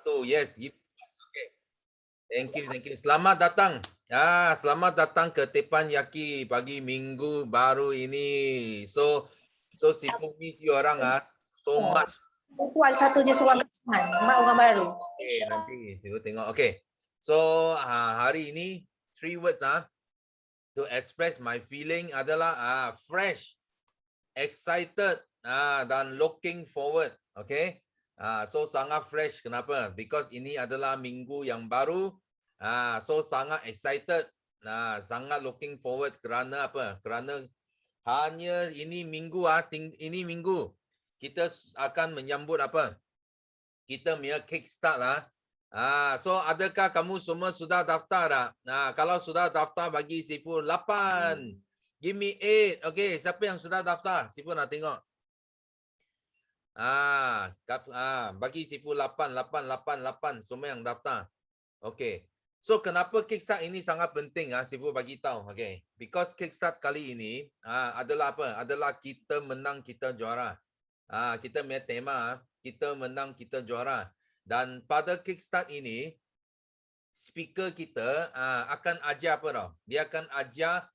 satu. Yes. Okay. Thank you. Selamat datang. Selamat datang ke Teppanyaki pagi Minggu baru ini. So Sifu miss you orang so much. Kual satunya suang mak orang baru. Okay, nanti Sifu tengok. Okay. So hari ini 3 words to express my feeling adalah fresh, excited dan looking forward. Okay. So sangat fresh. Kenapa? Because ini adalah minggu yang baru. So sangat excited. Sangat looking forward kerana apa? Kerana hanya ini minggu ini minggu kita akan menyambut apa? Kita punya kickstart lah. So adakah kamu semua sudah daftar tak? Kalau sudah daftar bagi Sifu 8. Give me 8. Okay, siapa yang sudah daftar? Sifu nak tengok. Bagi Sifu 8 semua yang daftar. Okay. So kenapa kickstart ini sangat penting Sifu bagi tahu. Okay. Because kickstart kali ini adalah apa? Adalah kita menang, kita juara. Kita punya tema kita menang, kita juara. Dan pada kickstart ini speaker kita akan ajar apa tau? Dia akan ajar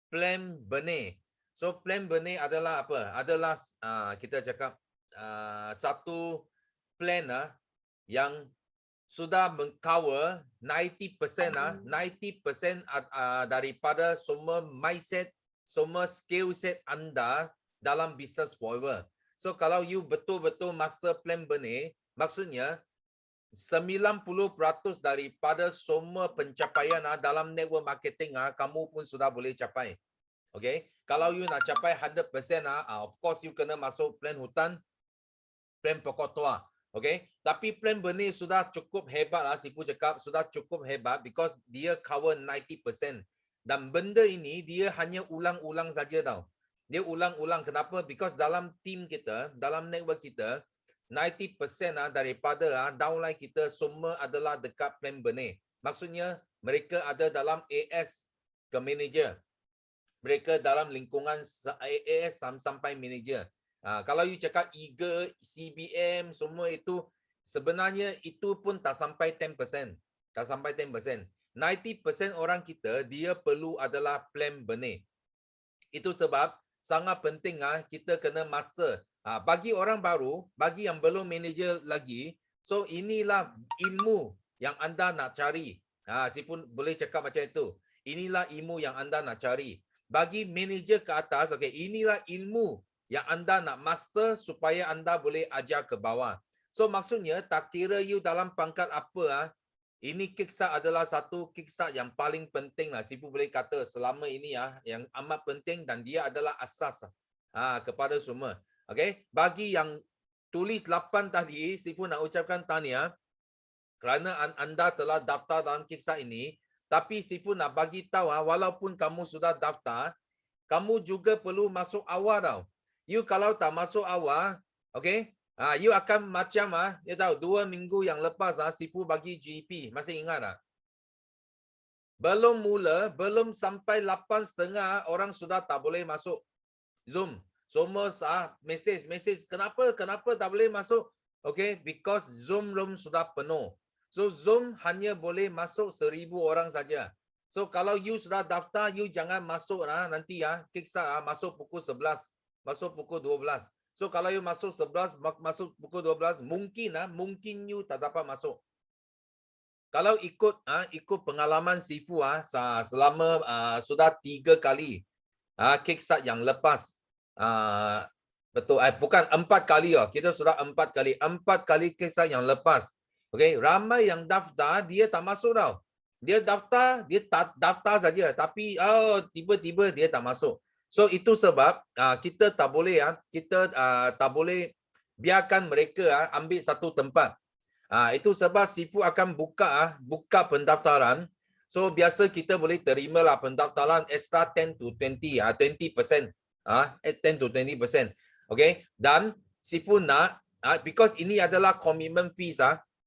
plan benih. So plan benih adalah apa? Adalah kita cakap satu plan yang sudah mengcover 90% daripada semua mindset, semua skill set anda dalam business forever. So kalau you betul-betul master plan benih, maksudnya 90% daripada semua pencapaian dalam network marketing kamu pun sudah boleh capai. Okay? Kalau you nak capai 100%, of course you kena masuk plan hutan, plan pokok tua. Okay? Tapi plan benih sudah cukup hebat Sifu cakap sudah cukup hebat because dia cover 90%. Dan benda ini dia hanya ulang-ulang saja tau. Dia ulang-ulang. Kenapa? Because dalam team kita, dalam network kita, 90% daripada downline kita semua adalah dekat plan benih. Maksudnya mereka ada dalam AS ke manager. Mereka dalam lingkungan AS sampai manager. Kalau you cakap Eager, CBM, semua itu sebenarnya itu pun tak sampai 10%. Tak sampai 10%. 90% orang kita dia perlu adalah plan benih. Itu sebab sangat penting kita kena master. Bagi orang baru, bagi yang belum manager lagi, so inilah ilmu yang anda nak cari. Sifu boleh cakap macam itu. Inilah ilmu yang anda nak cari. Bagi manager ke atas, okay, inilah ilmu yang anda nak master supaya anda boleh ajar ke bawah. So maksudnya tak kira you dalam pangkat apa, ini kickstart adalah satu kickstart yang paling penting Sifu boleh kata selama ini yang amat penting dan dia adalah asas kepada semua. Okay, bagi yang tulis 8 tadi, Sifu nak ucapkan tahniah kerana anda telah daftar dalam kickstart ini. Tapi Sifu nak bagi tahu walaupun kamu sudah daftar, kamu juga perlu masuk awal tau. You kalau tak masuk awal, okay, you akan macam you tahu 2 minggu yang lepas Sifu bagi GP, masih ingat tak? Belum sampai 8.30 orang sudah tak boleh masuk Zoom. Semua message. Kenapa tak boleh masuk? Okay, because Zoom room sudah penuh. So Zoom hanya boleh masuk 1,000 orang saja. So kalau you sudah daftar, you jangan masuk nanti kickstart masuk pukul 11, masuk pukul 12. So kalau you masuk 11, masuk pukul 12, mungkin you tak dapat masuk. Kalau ikut pengalaman Sifu selama sudah 3 kali kickstart yang lepas. Betul, bukan 4 kali kita sudah 4 kali. 4 kali kickstart yang lepas. Okay, ramai yang daftar dia tak masuk tau. Dia daftar, dia tak daftar saja, tapi tiba-tiba dia tak masuk. So itu sebab kita tak boleh tak boleh biarkan mereka ambil satu tempat. Itu sebab Sifu akan buka pendaftaran. So biasa kita boleh terimalah pendaftaran extra 10 to 20, 20%. 10 to 20%. Okay, dan Sifu nak because ini adalah commitment fees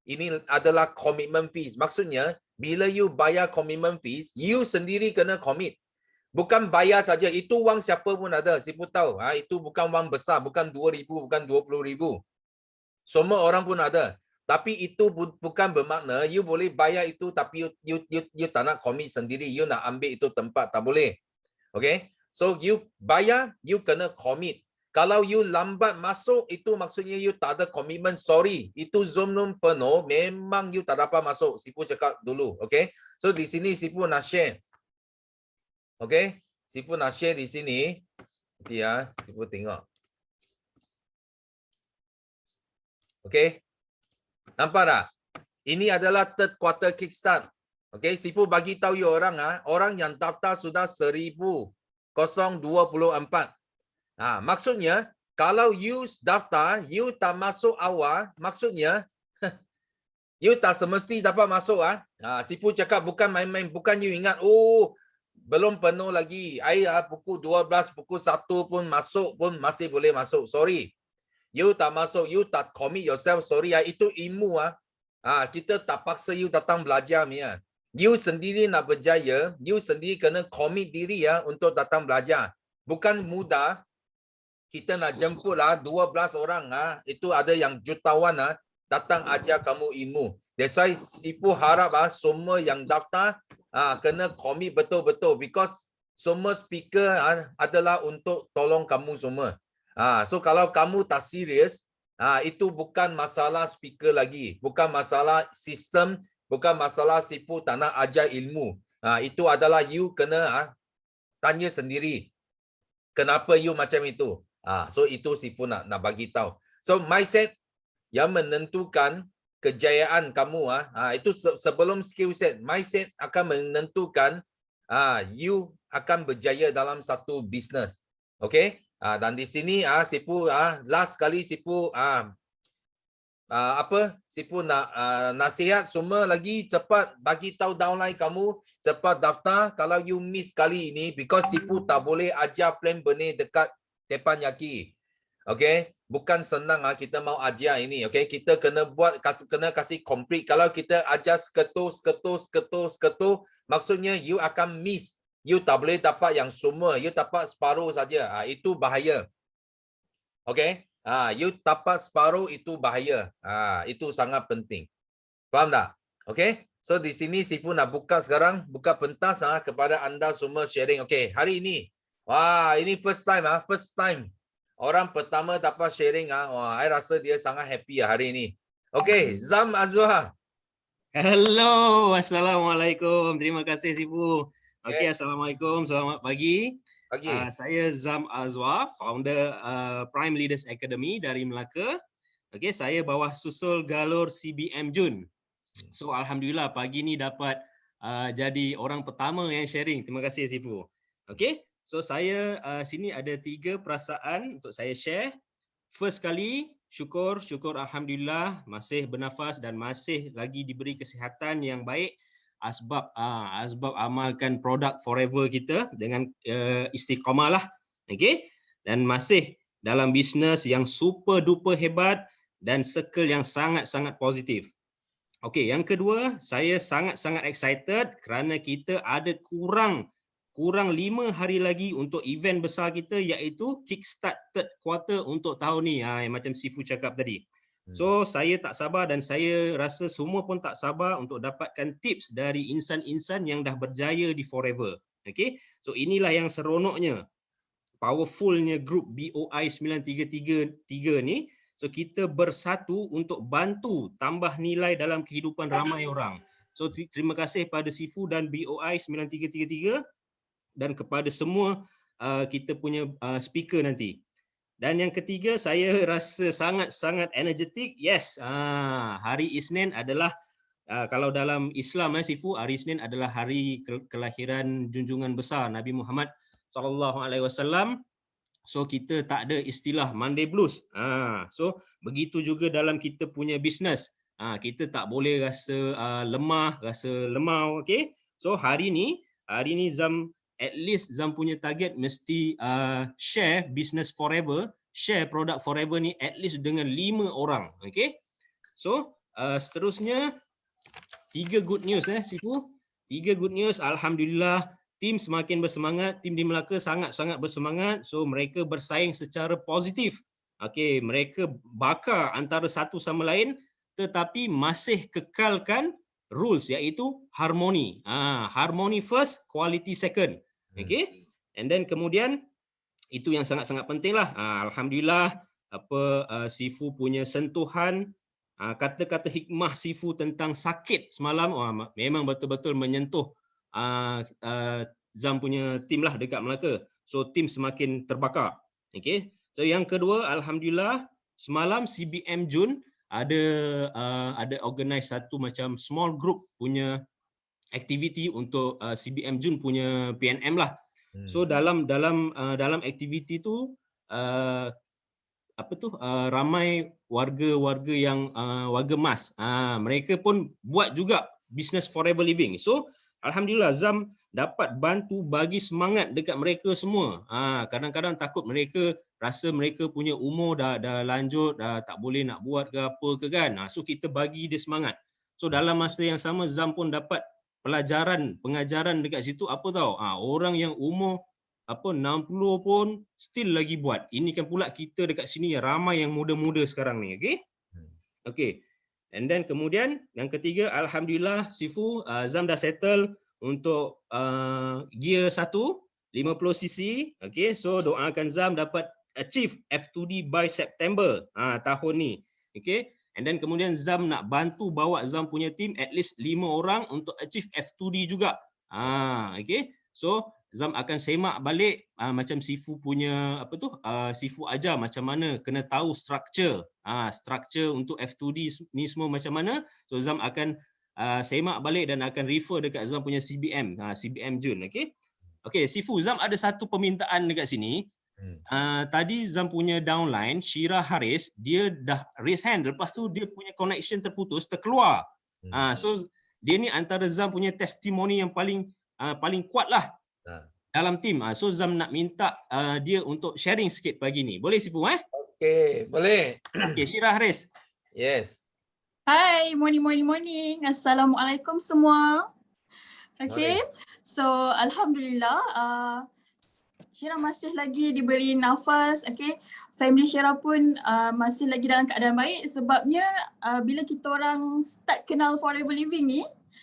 ini adalah commitment fees. Maksudnya bila you bayar commitment fees, you sendiri kena commit. Bukan bayar saja, itu wang siapa pun ada. Sifu tahu, itu bukan wang besar, bukan 2,000, bukan 20,000. Semua orang pun ada. Tapi itu bukan bermakna you boleh bayar itu tapi you tak nak commit sendiri, you nak ambil itu tempat, tak boleh. Okay? So you bayar, you kena commit. Kalau you lambat masuk, itu maksudnya you tak ada komitmen, sorry. Itu Zoom room penuh, memang you tak dapat masuk. Sifu cakap dulu, okay? So di sini Sifu nak share. Okay? Sifu nak share di sini. Nanti ya, Sifu tengok. Okay? Nampak tak? Ini adalah third quarter kickstart. Okay, Sifu bagi tahu you orang orang yang daftar sudah 1024. Maksudnya kalau you daftar, you tak masuk awal, maksudnya you tak semesti dapat masuk Sifu cakap bukan main-main, bukan you ingat belum penuh lagi. Pukul 12, pukul 1 pun masuk pun masih boleh masuk. Sorry. You tak masuk, you tak commit yourself, sorry itu ilmu kita tak paksa you datang belajar You sendiri nak berjaya, you sendiri kena commit diri untuk datang belajar. Bukan mudah. Kita nak jemput 12 orang itu ada yang jutawan datang ajar kamu ilmu. That's why Sifu harap semua yang daftar kena commit betul-betul, because semua speaker adalah untuk tolong kamu semua. So kalau kamu tak serius, itu bukan masalah speaker lagi, bukan masalah sistem, bukan masalah Sifu tak nak ajar ilmu. Itu adalah you kena tanya sendiri. Kenapa you macam itu? So itu Sifu nak bagi tahu. So mindset yang menentukan kejayaan kamu itu sebelum skill set, mindset akan menentukan you akan berjaya dalam satu bisnes. Okay? Dan di sini Sifu last kali Sifu Sifu nak nasihat semua lagi cepat bagi tahu downline kamu, cepat daftar. Kalau you miss kali ini, because Sifu tak boleh ajar plan benih dekat teppanyaki. Okay? Bukan senang kita mau ajar ini. Okay? Kita kena buat, kena kasih complete. Kalau kita ajar seketul, maksudnya you akan miss. You tak boleh dapat yang semua, you dapat separuh saja. Itu bahaya. Okay? You dapat separuh, itu bahaya. Itu sangat penting. Faham tak? Okay? So di sini Sifu nak buka sekarang, buka pentas kepada anda semua sharing. Okay, hari ini. Wah, ini first time. First time. Orang pertama dapat sharing. Wah, saya rasa dia sangat happy hari ini. Okay, Zam Azwar. Hello, Assalamualaikum. Terima kasih Sifu. Okay, Assalamualaikum. Selamat pagi. Saya Zam Azwar, founder Prime Leaders Academy dari Melaka. Okay, saya bawah susul galur CBM Jun. So alhamdulillah pagi ni dapat jadi orang pertama yang sharing. Terima kasih Sifu. Okay, so saya sini ada 3 perasaan untuk saya share. First kali, syukur alhamdulillah masih bernafas dan masih lagi diberi kesihatan yang baik. Asbab amalkan produk Forever kita dengan istiqamah lah. Okay? Dan masih dalam bisnes yang super duper hebat dan circle yang sangat-sangat positif. Okay, yang kedua, saya sangat-sangat excited kerana kita ada kurang 5 hari lagi untuk event besar kita, iaitu kickstart third quarter untuk tahun ni, yang macam Sifu cakap tadi. So saya tak sabar dan saya rasa semua pun tak sabar untuk dapatkan tips dari insan-insan yang dah berjaya di Forever. Okay, so inilah yang seronoknya, powerfulnya grup BOI 9333 ni. So kita bersatu untuk bantu tambah nilai dalam kehidupan ramai orang. So terima kasih pada Sifu dan BOI 9333 dan kepada semua kita punya speaker nanti. Dan yang ketiga, saya rasa sangat-sangat energetik. Yes, hari Isnin adalah, kalau dalam Islam Sifu, hari Isnin adalah hari kelahiran junjungan besar Nabi Muhammad SAW. So kita tak ada istilah Monday Blues. So begitu juga dalam kita punya bisnes. Kita tak boleh rasa lemah, rasa lemau. Okay? So hari ni Zam, at least Zam punya target mesti share business Forever, share produk Forever ni at least dengan 5 orang. Okay? So seterusnya 3 good news Sifu. 3 good news. Alhamdulillah tim semakin bersemangat, tim di Melaka sangat-sangat bersemangat. So mereka bersaing secara positif. Okay, mereka bakar antara satu sama lain, tetapi masih kekalkan rules iaitu harmoni. Harmoni first, quality second. Okay? And then kemudian itu yang sangat-sangat penting lah. Alhamdulillah Sifu punya sentuhan, kata-kata hikmah Sifu tentang sakit semalam memang betul-betul menyentuh Zam punya tim lah dekat Melaka. So tim semakin terbakar. Okay. So yang kedua, alhamdulillah semalam CBM Jun ada organize satu macam small group punya aktiviti untuk CBM Jun punya PNM lah. So dalam aktiviti tu ramai warga-warga yang warga mas. Mereka pun buat juga business forever living. So alhamdulillah Zam dapat bantu bagi semangat dekat mereka semua. Kadang-kadang takut mereka rasa mereka punya umur dah lanjut, dah tak boleh nak buat ke apa ke kan. So kita bagi dia semangat. So dalam masa yang sama Zam pun dapat pengajaran dekat situ apa tahu. Orang yang umur 60 pun still lagi buat. Ini kan pula kita dekat sini ramai yang muda-muda sekarang ni, okey? Okey. And then kemudian yang ketiga, alhamdulillah Sifu Zam dah settle untuk gear 1 50cc. Okey, so doakan Zam dapat achieve F2D by September tahun ni. Okey. And then kemudian Zam nak bantu bawa Zam punya team at least 5 orang untuk achieve F2D juga. Okey. So Zam akan semak balik macam Sifu punya Sifu ajar macam mana kena tahu structure untuk F2D ni semua macam mana. So Zam akan semak balik dan akan refer dekat Zam punya CBM Jun. Okey. Okey, Sifu, Zam ada satu permintaan dekat sini. Tadi Zam punya downline Syira Haris, dia dah raise hand, lepas tu dia punya connection terputus, terkeluar. So dia ni antara Zam punya testimoni yang paling kuat lah dalam tim. So Zam nak minta dia untuk sharing sikit pagi ni. Boleh Sifu Okey, boleh. Okey, Syira Haris. Yes. Hai, morning. Assalamualaikum semua. Okay, so alhamdulillah Syira masih lagi diberi nafas. Okay, family Syira pun masih lagi dalam keadaan baik sebabnya bila kita orang start kenal forever living ni,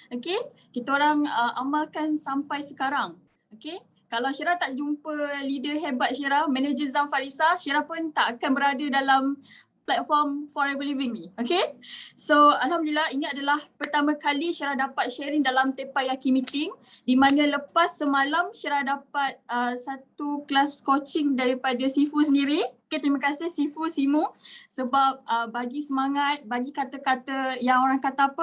okay, kita orang amalkan sampai sekarang. Okay, kalau Syira tak jumpa leader hebat Syira, manager Zam Farisa, Syira pun tak akan berada dalam platform forever living ni. Okay, so alhamdulillah ini adalah pertama kali Syira dapat sharing dalam Tepayaki meeting, di mana lepas semalam Syira dapat satu kelas coaching daripada Sifu sendiri. Okay, terima kasih Sifu Simu sebab bagi semangat, bagi kata-kata yang orang kata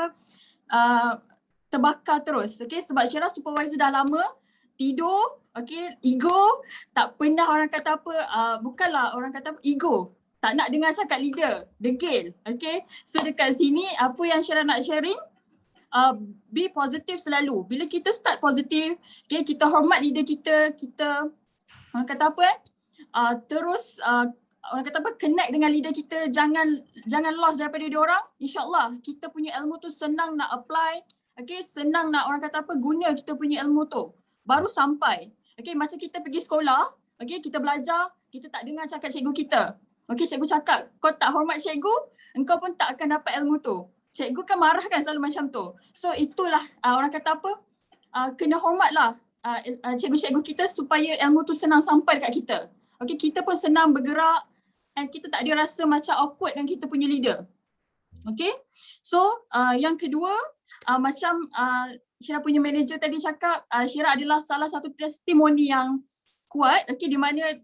terbakar terus. Okay, sebab Syira supervisor dah lama, tidur, okay, ego, tak pernah orang kata bukanlah orang kata ego. Tak nak dengar cakap leader, degil. Okay, so dekat sini apa yang Syira nak sharing, be positive selalu. Bila kita start positif, okay, kita hormat leader kita orang kata terus orang kata connect dengan leader kita, jangan lost daripada dia orang. InsyaAllah kita punya ilmu tu senang nak apply, okay, senang nak orang kata guna kita punya ilmu tu. Baru sampai. Okay, macam kita pergi sekolah, okay, kita belajar, kita tak dengar cakap cikgu kita. Okay, cikgu cakap, kau tak hormat cikgu, engkau pun tak akan dapat ilmu tu. Cikgu kan marah kan selalu macam tu. So itulah orang kata kena hormatlah cikgu-cikgu kita supaya ilmu tu senang sampai dekat kita. Okay, kita pun senang bergerak dan kita tak ada rasa macam awkward dengan kita punya leader. Okay, so yang kedua, macam Syira punya manager tadi cakap, Syira adalah salah satu testimoni yang kuat, okay, di mana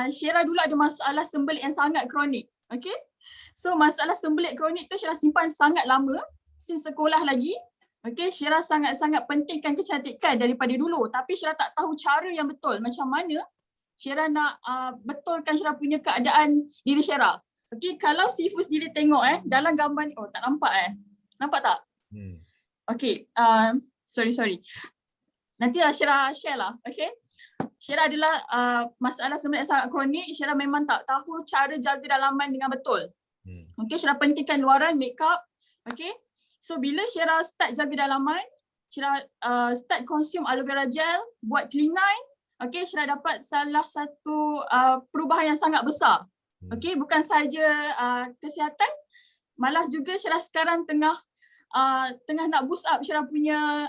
Syira dulu ada masalah sembelit yang sangat kronik. Okay, so masalah sembelit kronik tu Syira simpan sangat lama, since sekolah lagi. Okay, Syira sangat-sangat pentingkan kecantikan daripada dulu, tapi Syira tak tahu cara yang betul macam mana Syira nak betulkan Syira punya keadaan diri Syira. Okay, kalau Sifu sendiri tengok dalam gambar ni, tak nampak nampak tak? Okay, sorry. Nanti Syira share lah, okay. Syira adalah masalah sembelit yang sangat kronik. Syira memang tak tahu cara jaga dalaman dengan betul. Okay, Syira pentingkan luaran, make up. Okay, so bila Syira start jaga dalaman, Syira start consume aloe vera gel, buat clean line. Okay, Syira dapat salah satu perubahan yang sangat besar. Okay, bukan saja kesihatan, malah juga Syirah sekarang tengah nak boost up Syirah punya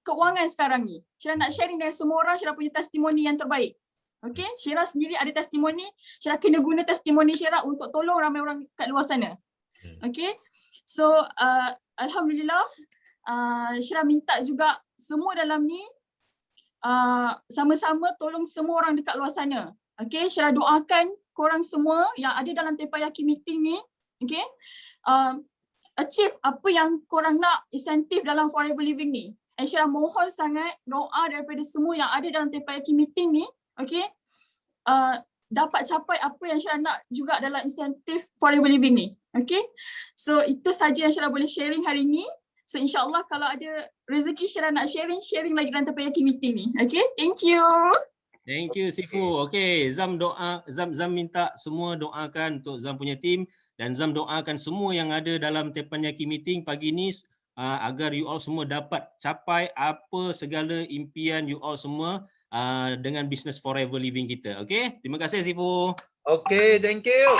keuangan sekarang ni. Syirah nak sharing dengan semua orang Syirah punya testimoni yang terbaik. Okay, Syirah sendiri ada testimoni, Syirah kena guna testimoni Syirah untuk tolong ramai orang kat luar sana. Okay, so alhamdulillah Syirah minta juga semua dalam ni sama-sama tolong semua orang dekat luar sana. Okay, Syirah doakan korang semua yang ada dalam Teppanyaki meeting ni, okay, achieve apa yang korang nak insentif dalam Forever Living ni. And Syirah mohon sangat doa daripada semua yang ada dalam Teppanyaki meeting ni, okay, dapat capai apa yang Syirah nak juga dalam insentif Forever Living ni. Okay, so itu saja yang Syirah boleh sharing hari ni. So insyaAllah kalau ada rezeki Syirah nak sharing lagi dalam Teppanyaki meeting ni. Okay, thank you. Thank you Sifu. Okay, Zam minta semua doakan untuk Zam punya team dan Zam doakan semua yang ada dalam Teppanyaki meeting pagi ni agar you all semua dapat capai apa segala impian you all semua dengan business Forever Living kita. Okay, terima kasih Sifu. Okay, thank you.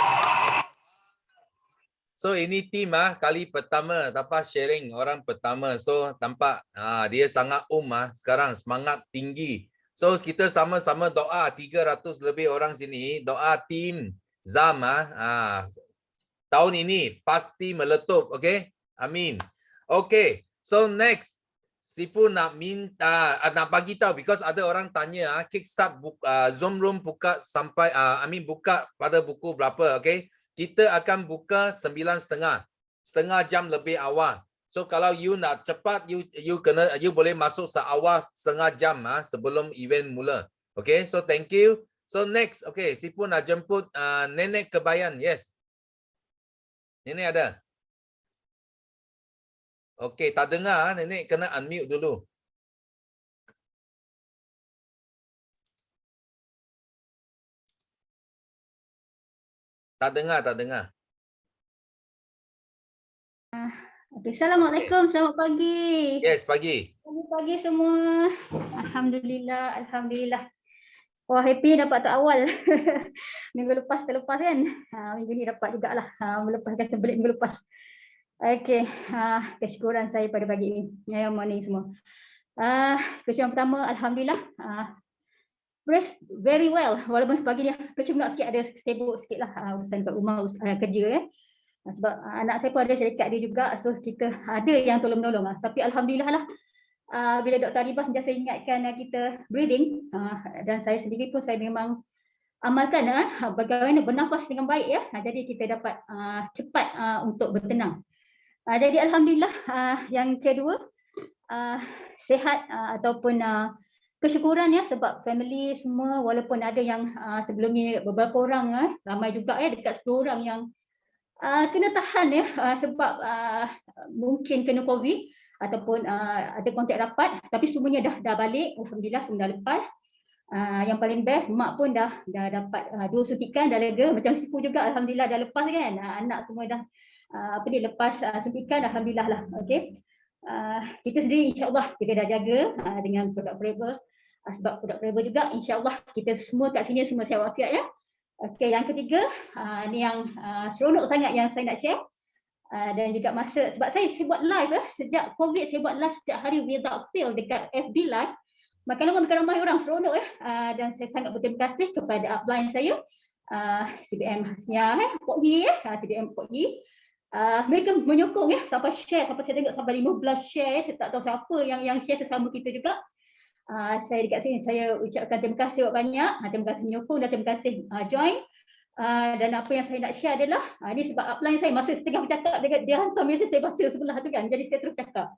So ini team kali pertama dapat sharing orang pertama. So tampak dia sangat sekarang semangat tinggi. So kita sama-sama doa 300 lebih orang sini, doa tim Zam tahun ini pasti meletup, okay? Amin. Okay, so next Sifu nak minta nak bagi tahu because ada orang tanya Kickstart Zoom room buka sampai buka pada pukul berapa, okay? Kita akan buka 9.30, setengah jam lebih awal. So kalau you nak cepat, you boleh masuk seawal setengah jam sebelum event mula. Okay, so thank you. So next, okay, Sifu nak jemput Nenek Kebayan. Yes. Nenek ada? Okay, tak dengar. Nenek kena unmute dulu. Tak dengar, tak dengar. Okay, Assalamualaikum, selamat pagi. Yes, pagi. Selamat pagi semua. Alhamdulillah. Wah, happy dapat tak awal. Minggu lepas terlepas kan. Minggu ni dapat jugalah. Melepaskan sebelik minggu lepas. Okay, kesyukuran saya pada pagi ini. Morning semua. Kesyukuran pertama, Alhamdulillah. Rest very well. Walaupun pagi ni kecungak sikit, ada sibuk sikit lah urusan kat rumah, kerja ya. Sebab anak saya pun ada syarikat dia juga, so kita ada yang tolong-menolong. Tapi Alhamdulillah lah, bila Dr. Aribah sentiasa ingatkan kita breathing, dan saya sendiri pun saya memang amalkan bagaimana bernafas dengan baik ya. Jadi kita dapat cepat untuk bertenang. Jadi Alhamdulillah. Yang kedua, sihat ataupun kesyukuran ya, sebab family semua walaupun ada yang sebelum ni beberapa orang, ramai juga ya, dekat 10 orang yang kena tahan ya, sebab mungkin kena COVID ataupun ada kontak rapat, tapi semuanya dah balik, Alhamdulillah semua dah lepas. Yang paling best, mak pun dah dapat 2 suntikan, dah lega. Macam Sifu juga Alhamdulillah dah lepas kan, anak semua dah lepas suntikan, Alhamdulillah lah. Okay. Kita sendiri insyaAllah kita dah jaga dengan produk Forever, sebab produk Forever juga insyaAllah kita semua kat sini semua sihat walafiat ya. Okay, yang ketiga, ni yang seronok sangat yang saya nak share, dan juga masa, sebab saya buat live sejak COVID, saya buat live setiap hari without fail dekat FB live, makan ramai orang, seronok dan saya sangat berterima kasih kepada upline saya, CBM Hasnia, Pok Yi CBM Pok Yi. Mereka menyokong sampai share, sampai saya tengok sampai 15 share, saya tak tahu siapa yang share sesama kita juga. Saya dekat sini saya ucapkan terima kasih banyak, terima kasih menyokong dan terima kasih join. Dan apa yang saya nak share adalah, ini sebab upline saya masa setengah bercakap, dia hantar mesej saya baca sebelah tu kan, jadi saya terus cakap.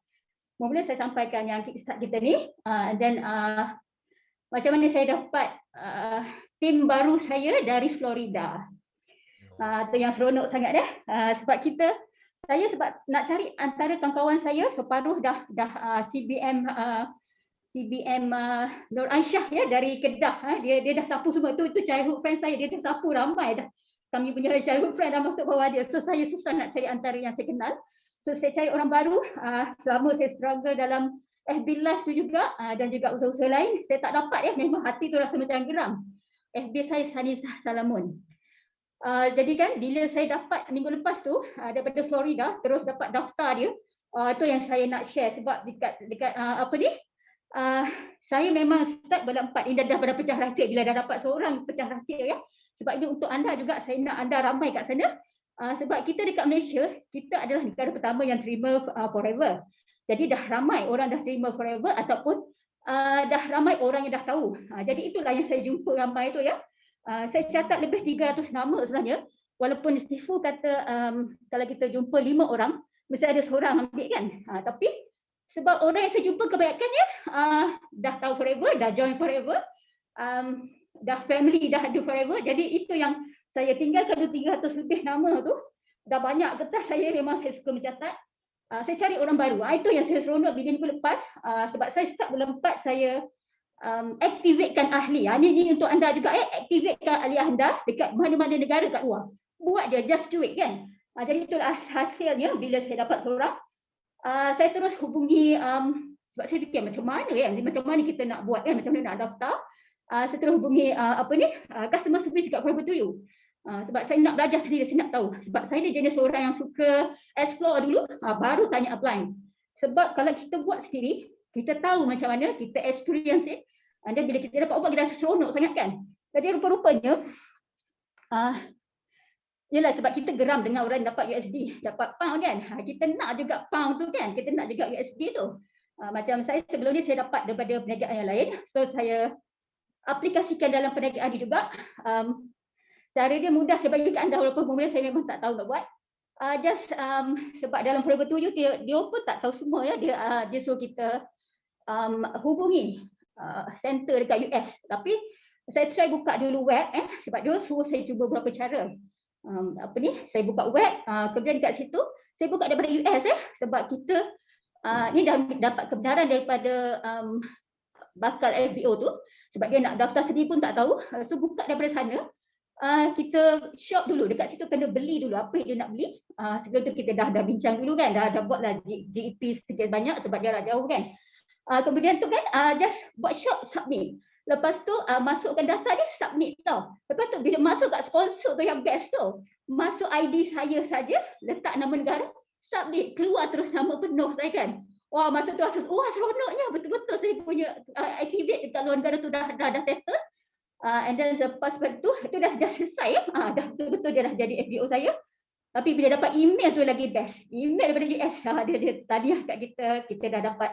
Mula saya sampaikan yang kickstart kita ni, dan macam mana saya dapat tim baru saya dari Florida. Itu yang seronok sangat sebab saya sebab nak cari antara kawan-kawan saya, separuh dah CBM Nur Aisyah ya, dari Kedah, dia dah sapu semua tu childhood friend saya, dia dah sapu ramai dah. Kami punya childhood friend dah masuk bawah dia. So saya susah nak cari antara yang saya kenal. So saya cari orang baru, selama saya struggle dalam FB Live tu juga, dan juga usaha-usaha lain, saya tak dapat memang hati tu rasa macam geram. FB saya Sanizah Salamun. Jadi kan bila saya dapat minggu lepas tu daripada Florida, terus dapat daftar dia, itu yang saya nak share sebab dekat apa ni, saya memang start berlempat ini dah pada pecah rahsia bila dah dapat seorang pecah rahsia ya. Sebab ini untuk anda juga, saya nak anda ramai kat sana. Sebab kita dekat Malaysia, kita adalah negara pertama yang terima forever. Jadi dah ramai orang dah terima forever ataupun dah ramai orang yang dah tahu. Jadi itulah yang saya jumpa ramai tu ya. Saya catat lebih 300 nama sebenarnya. Walaupun Sifu kata kalau kita jumpa 5 orang, mesti ada seorang ambil kan. Tapi sebab orang yang saya jumpa kebanyakannya dah tahu forever, dah join forever, dah family dah ada forever. Jadi itu yang saya tinggalkan 300 lebih nama tu. Dah banyak kertas saya, memang saya suka mencatat. Saya cari orang baru. Itu yang saya seronok bila minggu lepas. Sebab saya start bulan 4 saya aktifkan ahli. Ini untuk anda juga aktifkan ahli anda dekat mana-mana negara kat luar. Buat je, just do it kan. Jadi itulah hasilnya bila saya dapat seorang. Saya terus hubungi sebab saya fikir macam mana kita nak buat kan, macam mana nak daftar. Saya terus hubungi customer service kat Forever to You. Sebab saya nak belajar sendiri, saya nak tahu. Sebab saya ni jenis orang yang suka explore dulu, baru tanya apply. Sebab kalau kita buat sendiri, kita tahu macam mana, kita experience it. Dan bila kita dapat ubat, kita seronok sangat kan. Jadi rupa-rupanya, yelah sebab kita geram dengan orang dapat USD, dapat pound kan. Kita nak juga pound tu kan, kita nak juga USD tu. Macam saya sebelum ni saya dapat daripada perniagaan yang lain. So saya aplikasikan dalam perniagaan ni juga. Cara dia mudah, saya bagi kat anda walaupun mula saya memang tak tahu nak buat. Sebab dalam Forever to You dia pun tak tahu semua ya. Dia suruh kita hubungi center dekat US. Tapi saya try buka dulu web sebab dia suruh saya cuba beberapa cara. Saya buka web, kemudian dekat situ saya buka daripada US sebab kita ni dah dapat kebenaran daripada bakal FBO tu sebab dia nak daftar sendiri pun tak tahu. So buka daripada sana. Kita shop dulu dekat situ, kena beli dulu apa yang dia nak beli. Sebelum tu kita dah bincang dulu kan, dah buatlah GEP sedikit banyak sebab jarak jauh kan. Kemudian tu kan just buat shop, submit. Lepas tu masukkan data dia, submit tau. Lepas tu bila masuk kat sponsor tu yang best tu, masuk ID saya saja, letak nama negara, submit, keluar terus nama penuh saya kan. Wah, masa tu rasa seronoknya, betul-betul saya punya activate dekat luar negara tu dah settle. And then lepas tu dah selesai ya. Dah betul-betul dia dah jadi FBO saya. Tapi bila dapat email tu lagi best. Email daripada US, dia tadiah kat kita dah dapat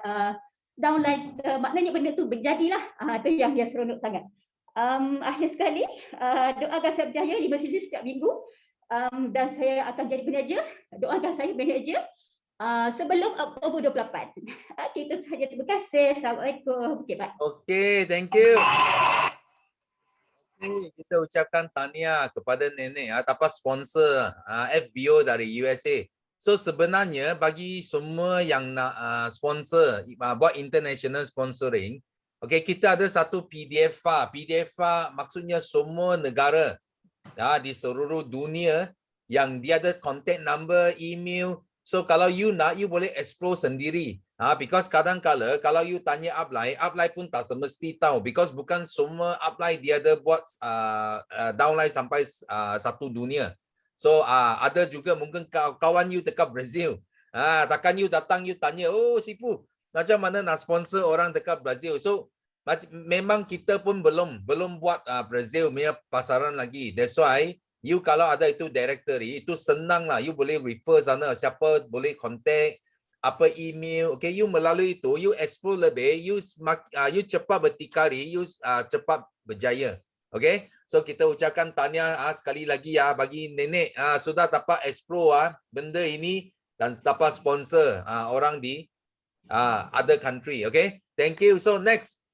downline. Maknanya benda tu berjadilah. Tu yang seronok sangat. Akhir sekali, doakan saya berjaya 5 sesi setiap minggu. Dan saya akan jadi manager. Doakan saya manager sebelum Oktober 28. Itu sahaja, terima kasih. Assalamualaikum. Okay, thank you. Kita ucapkan tahniah kepada Nenek atas sponsor FBO dari USA. So sebenarnya bagi semua yang nak sponsor, buat international sponsoring, okay, kita ada satu PDF file. PDF file maksudnya semua negara di seluruh dunia yang dia ada contact number, email. So kalau you nak, you boleh explore sendiri. Because kadang-kala kalau you tanya upline pun tak semesti tahu. Because bukan semua upline dia ada buat downline sampai satu dunia. So ada juga mungkin kawan you dekat Brazil. Takkan you datang you tanya, oh Sifu, macam mana nak sponsor orang dekat Brazil. So memang kita pun belum buat Brazil punya pasaran lagi. That's why you kalau ada itu directory, itu senang lah. You boleh refer sana, siapa boleh contact, apa email, okay, you melalui itu, you explore lebih, you cepat bertikari, you cepat berjaya, okay. So kita ucapkan tahniah sekali lagi bagi Nenek sudah dapat explore benda ini dan dapat sponsor orang di other country, okay. Thank you. So next,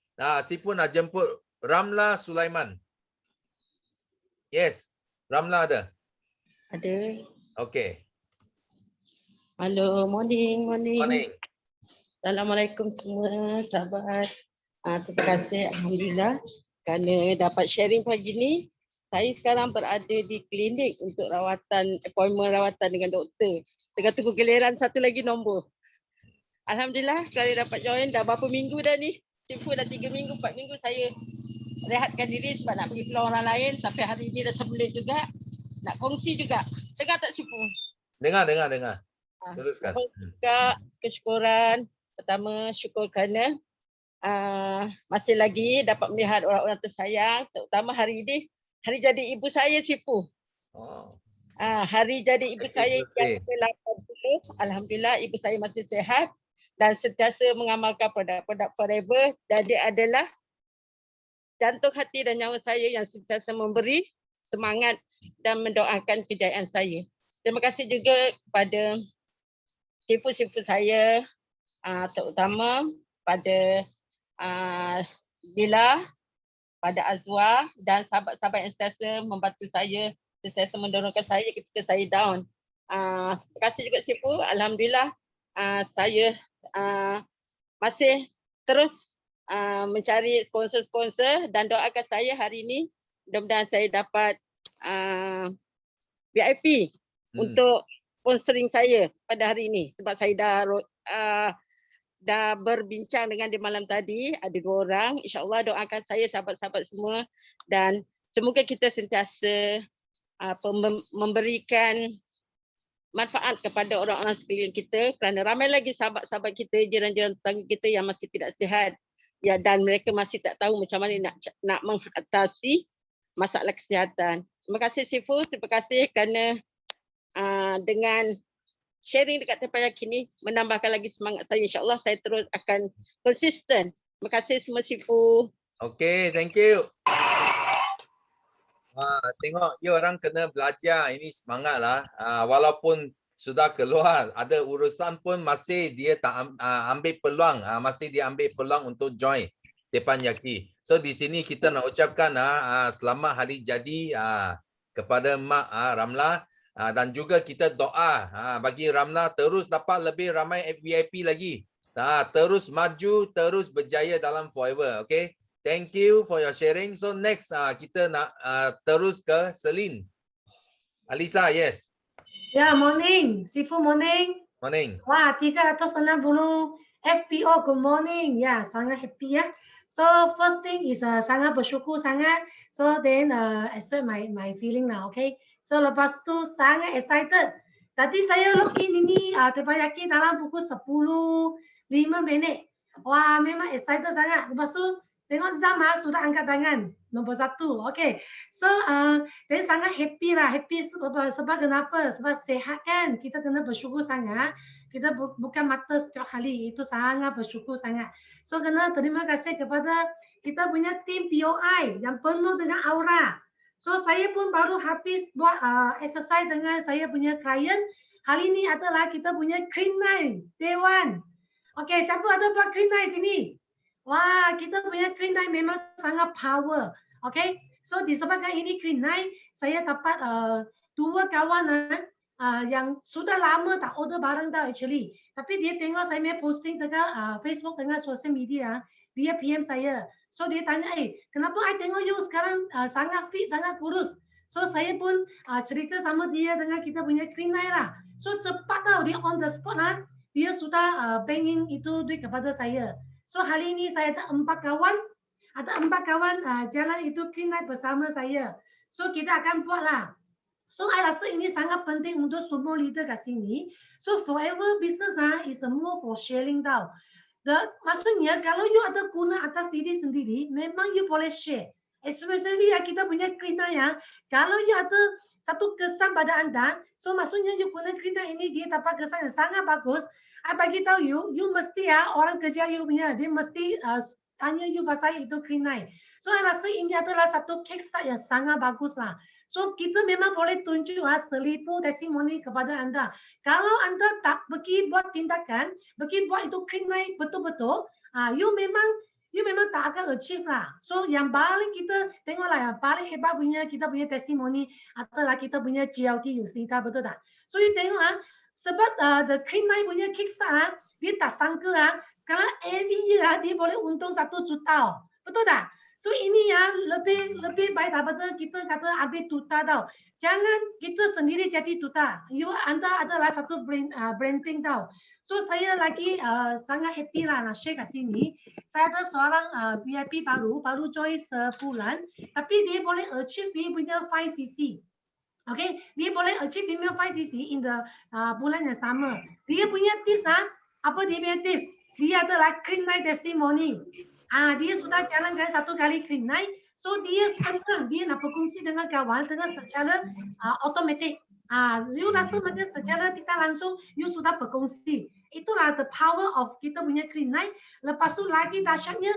Sifu nak jemput Ramla Sulaiman. Yes, Ramla ada? Ada. Okay. Halo, morning. Assalamualaikum semua sahabat. Terima kasih Alhamdulillah kerana dapat sharing pagi ni. Saya sekarang berada di klinik untuk appointment rawatan dengan doktor. Tengah tunggu giliran satu lagi nombor. Alhamdulillah sekali dapat join dah berapa minggu dah ni. Sifu dah 3 minggu, 4 minggu saya rehatkan diri sebab nak pergi keluar orang lain. Sampai hari ini dah sembuh juga. nak kongsi juga. Dengar tak Cipu? Dengar. Ah, Teruskan. juga kesyukuran. Pertama, syukur kerana masih lagi dapat melihat orang-orang tersayang, terutama hari ini, hari jadi ibu saya Cipu. Oh. Hari jadi ibu saya yang ke-80. Alhamdulillah ibu saya masih sihat dan sentiasa mengamalkan produk-produk Forever, dan dia adalah jantung hati dan nyawa saya yang sentiasa memberi semangat dan mendoakan kejayaan saya. Terima kasih juga kepada cipu-cipu saya, terutama pada Lila, pada Azwa dan sahabat-sahabat yang sentiasa membantu saya, sentiasa mendorongkan saya ketika saya down. Terima kasih juga Cipu. Alhamdulillah saya masih terus mencari sponsor-sponsor dan doakan saya hari ini mudah-mudahan saya dapat VIP untuk sponsoring saya pada hari ini, sebab saya dah berbincang dengan di malam tadi, ada 2 orang. InsyaAllah doakan saya, sahabat-sahabat semua, dan semoga kita sentiasa memberikan manfaat kepada orang-orang sekeliling kita, kerana ramai lagi sahabat-sahabat kita, jiran-jiran tetangga kita yang masih tidak sihat, ya, dan mereka masih tak tahu macam mana nak mengatasi masalah kesihatan. Terima kasih Sifu, terima kasih kerana dengan sharing dekat tempat ini menambahkan lagi semangat saya. InsyaAllah saya terus akan konsisten. Terima kasih semua Sifu. Okay, thank you. Tengok, you orang kena belajar, ini semangat lah. Walaupun sudah keluar, ada urusan pun masih dia tak ambil peluang, masih dia ambil peluang untuk join Teppanyaki. So di sini kita nak ucapkan selamat hari jadi kepada Mak Ramla, dan juga kita doa bagi Ramla terus dapat lebih ramai VIP lagi. Terus maju, terus berjaya dalam Forever. Okay. Thank you for your sharing. So next kita nak terus ke Selin. Alisa, yes. Ya, morning. Sifu morning. Morning. Wah, 360 FPO, good morning. Ya, sangat happy ya. So first thing is sangat bersyukur sangat. So then explain my feeling now, okay? So lepas tu sangat excited. Tadi saya login ini Teppanyaki dalam pukul 10:05. Wah, memang excited sangat. Lepas tu tengok Zama sudah angkat tangan nombor 1. Okay. So saya sangat happy lah. Happy sebab kenapa? Sebab sehat kan. Kita kena bersyukur sangat. Kita bukan mata setiap hari. Itu sangat bersyukur sangat. So kena terima kasih kepada kita punya tim POI yang penuh dengan aura. So saya pun baru habis buat exercise dengan saya punya klien. Hari ini adalah kita punya Clean Night Day 1. Okay, siapa ada buat Clean Night sini? Wah, kita punya Clean Night memang sangat power. Okay, so disebabkan ini Clean Night, saya dapat 2 kawan yang sudah lama tak order barang dah actually. Tapi dia tengok saya punya posting dekat Facebook dengan sosial media, dia PM saya. So dia tanya, kenapa I tengok you sekarang sangat fit, sangat kurus. So saya pun cerita sama dia dengan kita punya Clean Night lah. So cepat tau, dia on the spot dia sudah banking itu duit kepada saya. So hari ini saya ada 4 kawan, jalan itu Clean Night bersama saya. So kita akan buat lah. So I rasa ini sangat penting untuk semua leader kat sini. So Forever Business is more for sharing tau. Maksudnya kalau you ada guna atas diri sendiri, memang you boleh share. Especially kita punya Clean Night kalau you ada satu kesan pada anda, so maksudnya you punya Clean Night ini dia dapat kesan yang sangat bagus. I bagi tahu you mesti orang kerja you punya, dia mesti tanya you pasal itu Clean Night. So I rasa ini adalah satu kickstart yang sangat bagus lah. So kita memang boleh tunjuk seribu testimoni kepada anda. Kalau anda tak pergi buat tindakan, pergi buat itu Clean Night betul-betul, you memang tak akan achieve lah. So yang paling kita tengoklah yang paling hebat punya kita punya testimoni adalah kita punya GLT Yusnita, betul tak? So you tengok sebab the Clean Night punya kickstart dia tak sangka sekarang every year dia boleh untung 1 juta. Betul tak? So ini lebih baik daripada kita kata ambil tuta tau. Jangan kita sendiri jadi tuta. Anda adalah satu branding tau. So saya lagi sangat happy lah nak share kat sini. Saya ada seorang VIP baru join sebulan, tapi dia boleh achieve dia punya 5cc. Okay, dia boleh achieve female 5cc in the bulan yang sama. Dia punya tips apa dia punya tips? Dia adalah clean night testimony. Dia sudah jalankan 1 kali clean night. So dia senang, dia nak berkongsi dengan kawan dengan secara automatic. You rasa macam secara tidak langsung you sudah berkongsi. Itulah the power of kita punya clean night. Lepas tu lagi dahsyatnya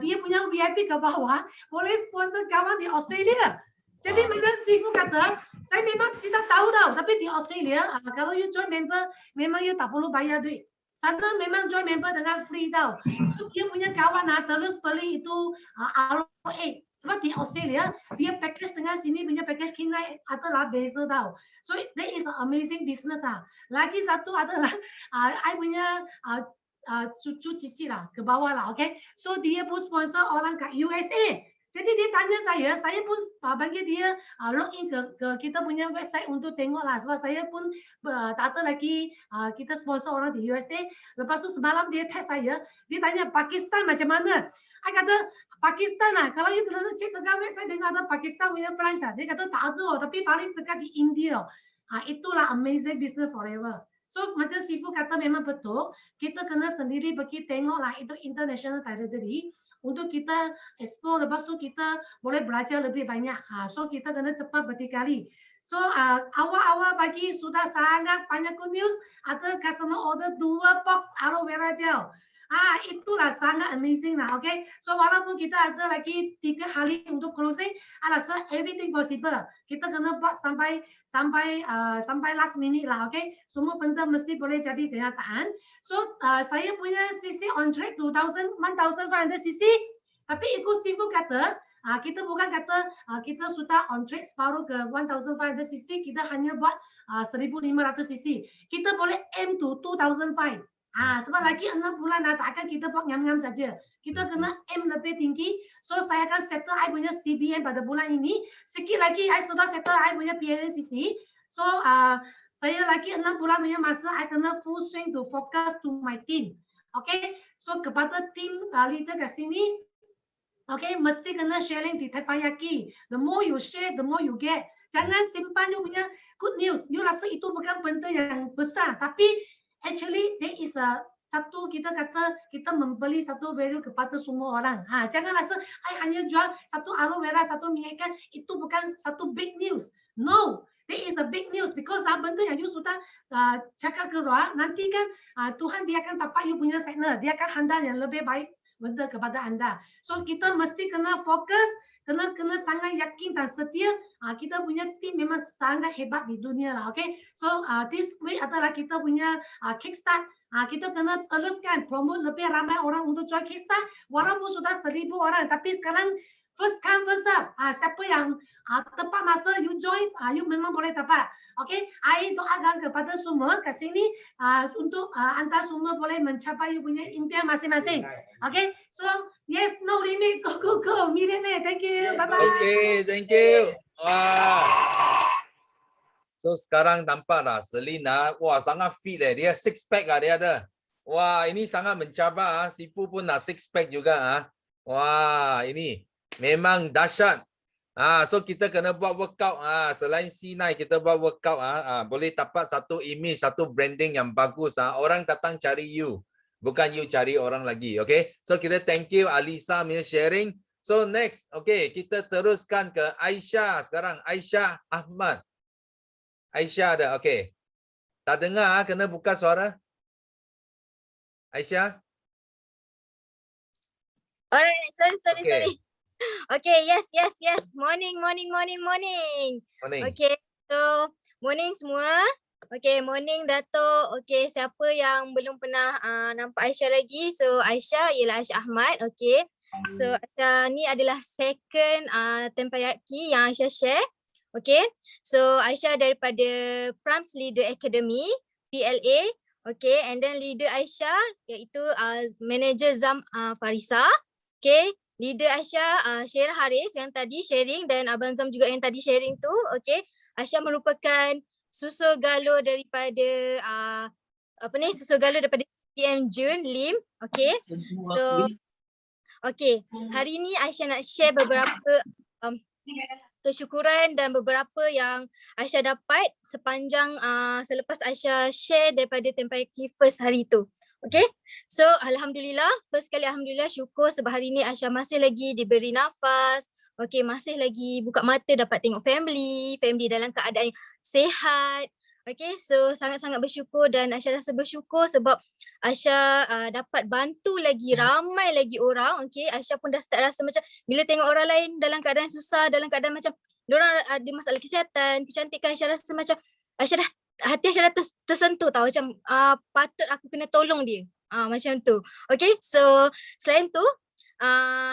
dia punya VIP ke bawah boleh sponsor kawan di Australia. Jadi macam Sifu kata, saya memang tidak tahu tau, tapi di Australia kalau you join member memang you tak perlu bayar duit. Sana memang join member dengan free tau. So dia punya kawan terus beli itu ROA. Sebab di Australia dia package dengan sini punya package kinai adalah beza tau. So that is an amazing business Lagi satu adalah I punya cucu cici lah ke bawah lah, okay. So dia pun sponsor orang kat USA. Jadi dia tanya saya pun bagi dia login ke kita punya website untuk tengok lah. Sebab saya pun tak tahu lagi kita sponsor orang di USA. Lepas tu semalam dia test saya, dia tanya Pakistan macam mana. I kata Pakistan kalau you cek dekat website dengan ada Pakistan punya price Dia kata tak ada, tapi paling dekat di India. Itulah amazing business forever. So macam Sifu kata memang betul, kita kena sendiri pergi tengok lah itu international territory. Untuk kita explore, lepas tu kita boleh belajar lebih banyak. So kita kena cepat berdikari. So awal-awal pagi sudah sangat banyak good news. Ada customer order 2 box aloe vera gel. Itulah sangat amazing lah, okay. So walaupun kita ada lagi 3 hari untuk closing, rasa everything possible. Kita kena buat sampai last minute lah, okay. Semua benda mesti boleh jadi kenyataan. So saya punya CC on track 1500 cc. Tapi ikut Sifu kata, kita bukan kata kita sudah on track separuh ke 1500 cc, kita hanya buat 1500 cc. Kita boleh aim to 2005. Sebab lagi 6 bulan takkan kita buat ngam-ngam saja. Kita kena aim lebih tinggi. So saya akan settle I punya CBM pada bulan ini. Sikit lagi I sudah settle I punya PNCC. So saya lagi 6 bulan punya masa I kena full swing to focus to my team. Okay. So kepada team leader kat sini, okay, mesti kena sharing di Tepayaki. The more you share, the more you get. Jangan simpan you punya good news. You rasa itu bukan benda yang besar, tapi actually there is satu kita kata kita membeli satu value kepada semua orang. Jangan rasa I hanya jual satu aloe vera, satu minyak ikan, itu bukan satu big news. No, there is a big news because benda yang you sudah cakap keluar, nanti kan Tuhan dia akan tapak you punya signal, dia akan handal yang lebih baik benda kepada anda. So kita mesti kena fokus, kena sangat yakin dan setia. Kita punya tim memang sangat hebat di dunia lah, okay. So this week adalah kita punya kickstart. Kita kena teruskan promote lebih ramai orang untuk join kickstart. Walaupun sudah 1000 orang, tapi sekarang first come first serve. Siapa yang tepat masa you join, you memang boleh dapat. Okay, I doakan kepada semua kat sini untuk anda semua boleh mencapai you punya impian masing-masing. Okay, so yes, no limit, go, millionaire. Thank you, bye bye. Okay, thank you. Wah. So sekarang nampak dah Selina, wah sangat fit dia 6 pack dia ada. Wah, ini sangat mencabar Sifu pun nak 6 pack juga Wah, ini memang dahsyat. So kita kena buat workout selain C9 kita buat workout boleh dapat satu image, satu branding yang bagus orang datang cari you, bukan you cari orang lagi. Okay, so kita thank you Alisa punya sharing. So next, okay, kita teruskan ke Aisyah sekarang. Aisyah Ahmad. Aisyah ada, okay. Tak dengar, kena buka suara. Aisyah. Alright, sorry. Okay, yes. Morning. Okay, so morning semua. Okay, morning Dato'. Okay, siapa yang belum pernah nampak Aisyah lagi? So Aisyah ialah Aisyah Ahmad. Okay, so Aisyah ni adalah second Tempayaki yang Aisyah share. Okay, so Aisyah daripada Primes Leader Academy, PLA. Okay, and then leader Aisyah iaitu manager Zam Farisa. Okay, leader Aisyah Syera Haris yang tadi sharing dan Abang Zam juga yang tadi sharing tu. Okay, Aisyah merupakan susul galuh daripada susul galuh daripada PM Jun Lim. Okay, so okay, hari ni Aisyah nak share beberapa kesyukuran dan beberapa yang Aisyah dapat sepanjang selepas Aisyah share daripada Tempayaki first hari tu. Okay, so alhamdulillah, first kali alhamdulillah syukur sebab hari ni Aisyah masih lagi diberi nafas. Okay, masih lagi buka mata dapat tengok family dalam keadaan sihat. Okay, so sangat-sangat bersyukur dan Aisyah rasa bersyukur sebab Aisyah dapat bantu lagi ramai lagi orang. Okay, Aisyah pun dah start rasa macam bila tengok orang lain dalam keadaan susah, dalam keadaan macam diorang ada masalah kesihatan, kecantikan, Aisyah rasa macam Aisyah dah hati Aisyah dah tersentuh tau, macam patut aku kena tolong dia. Macam tu. Okay, so selain tu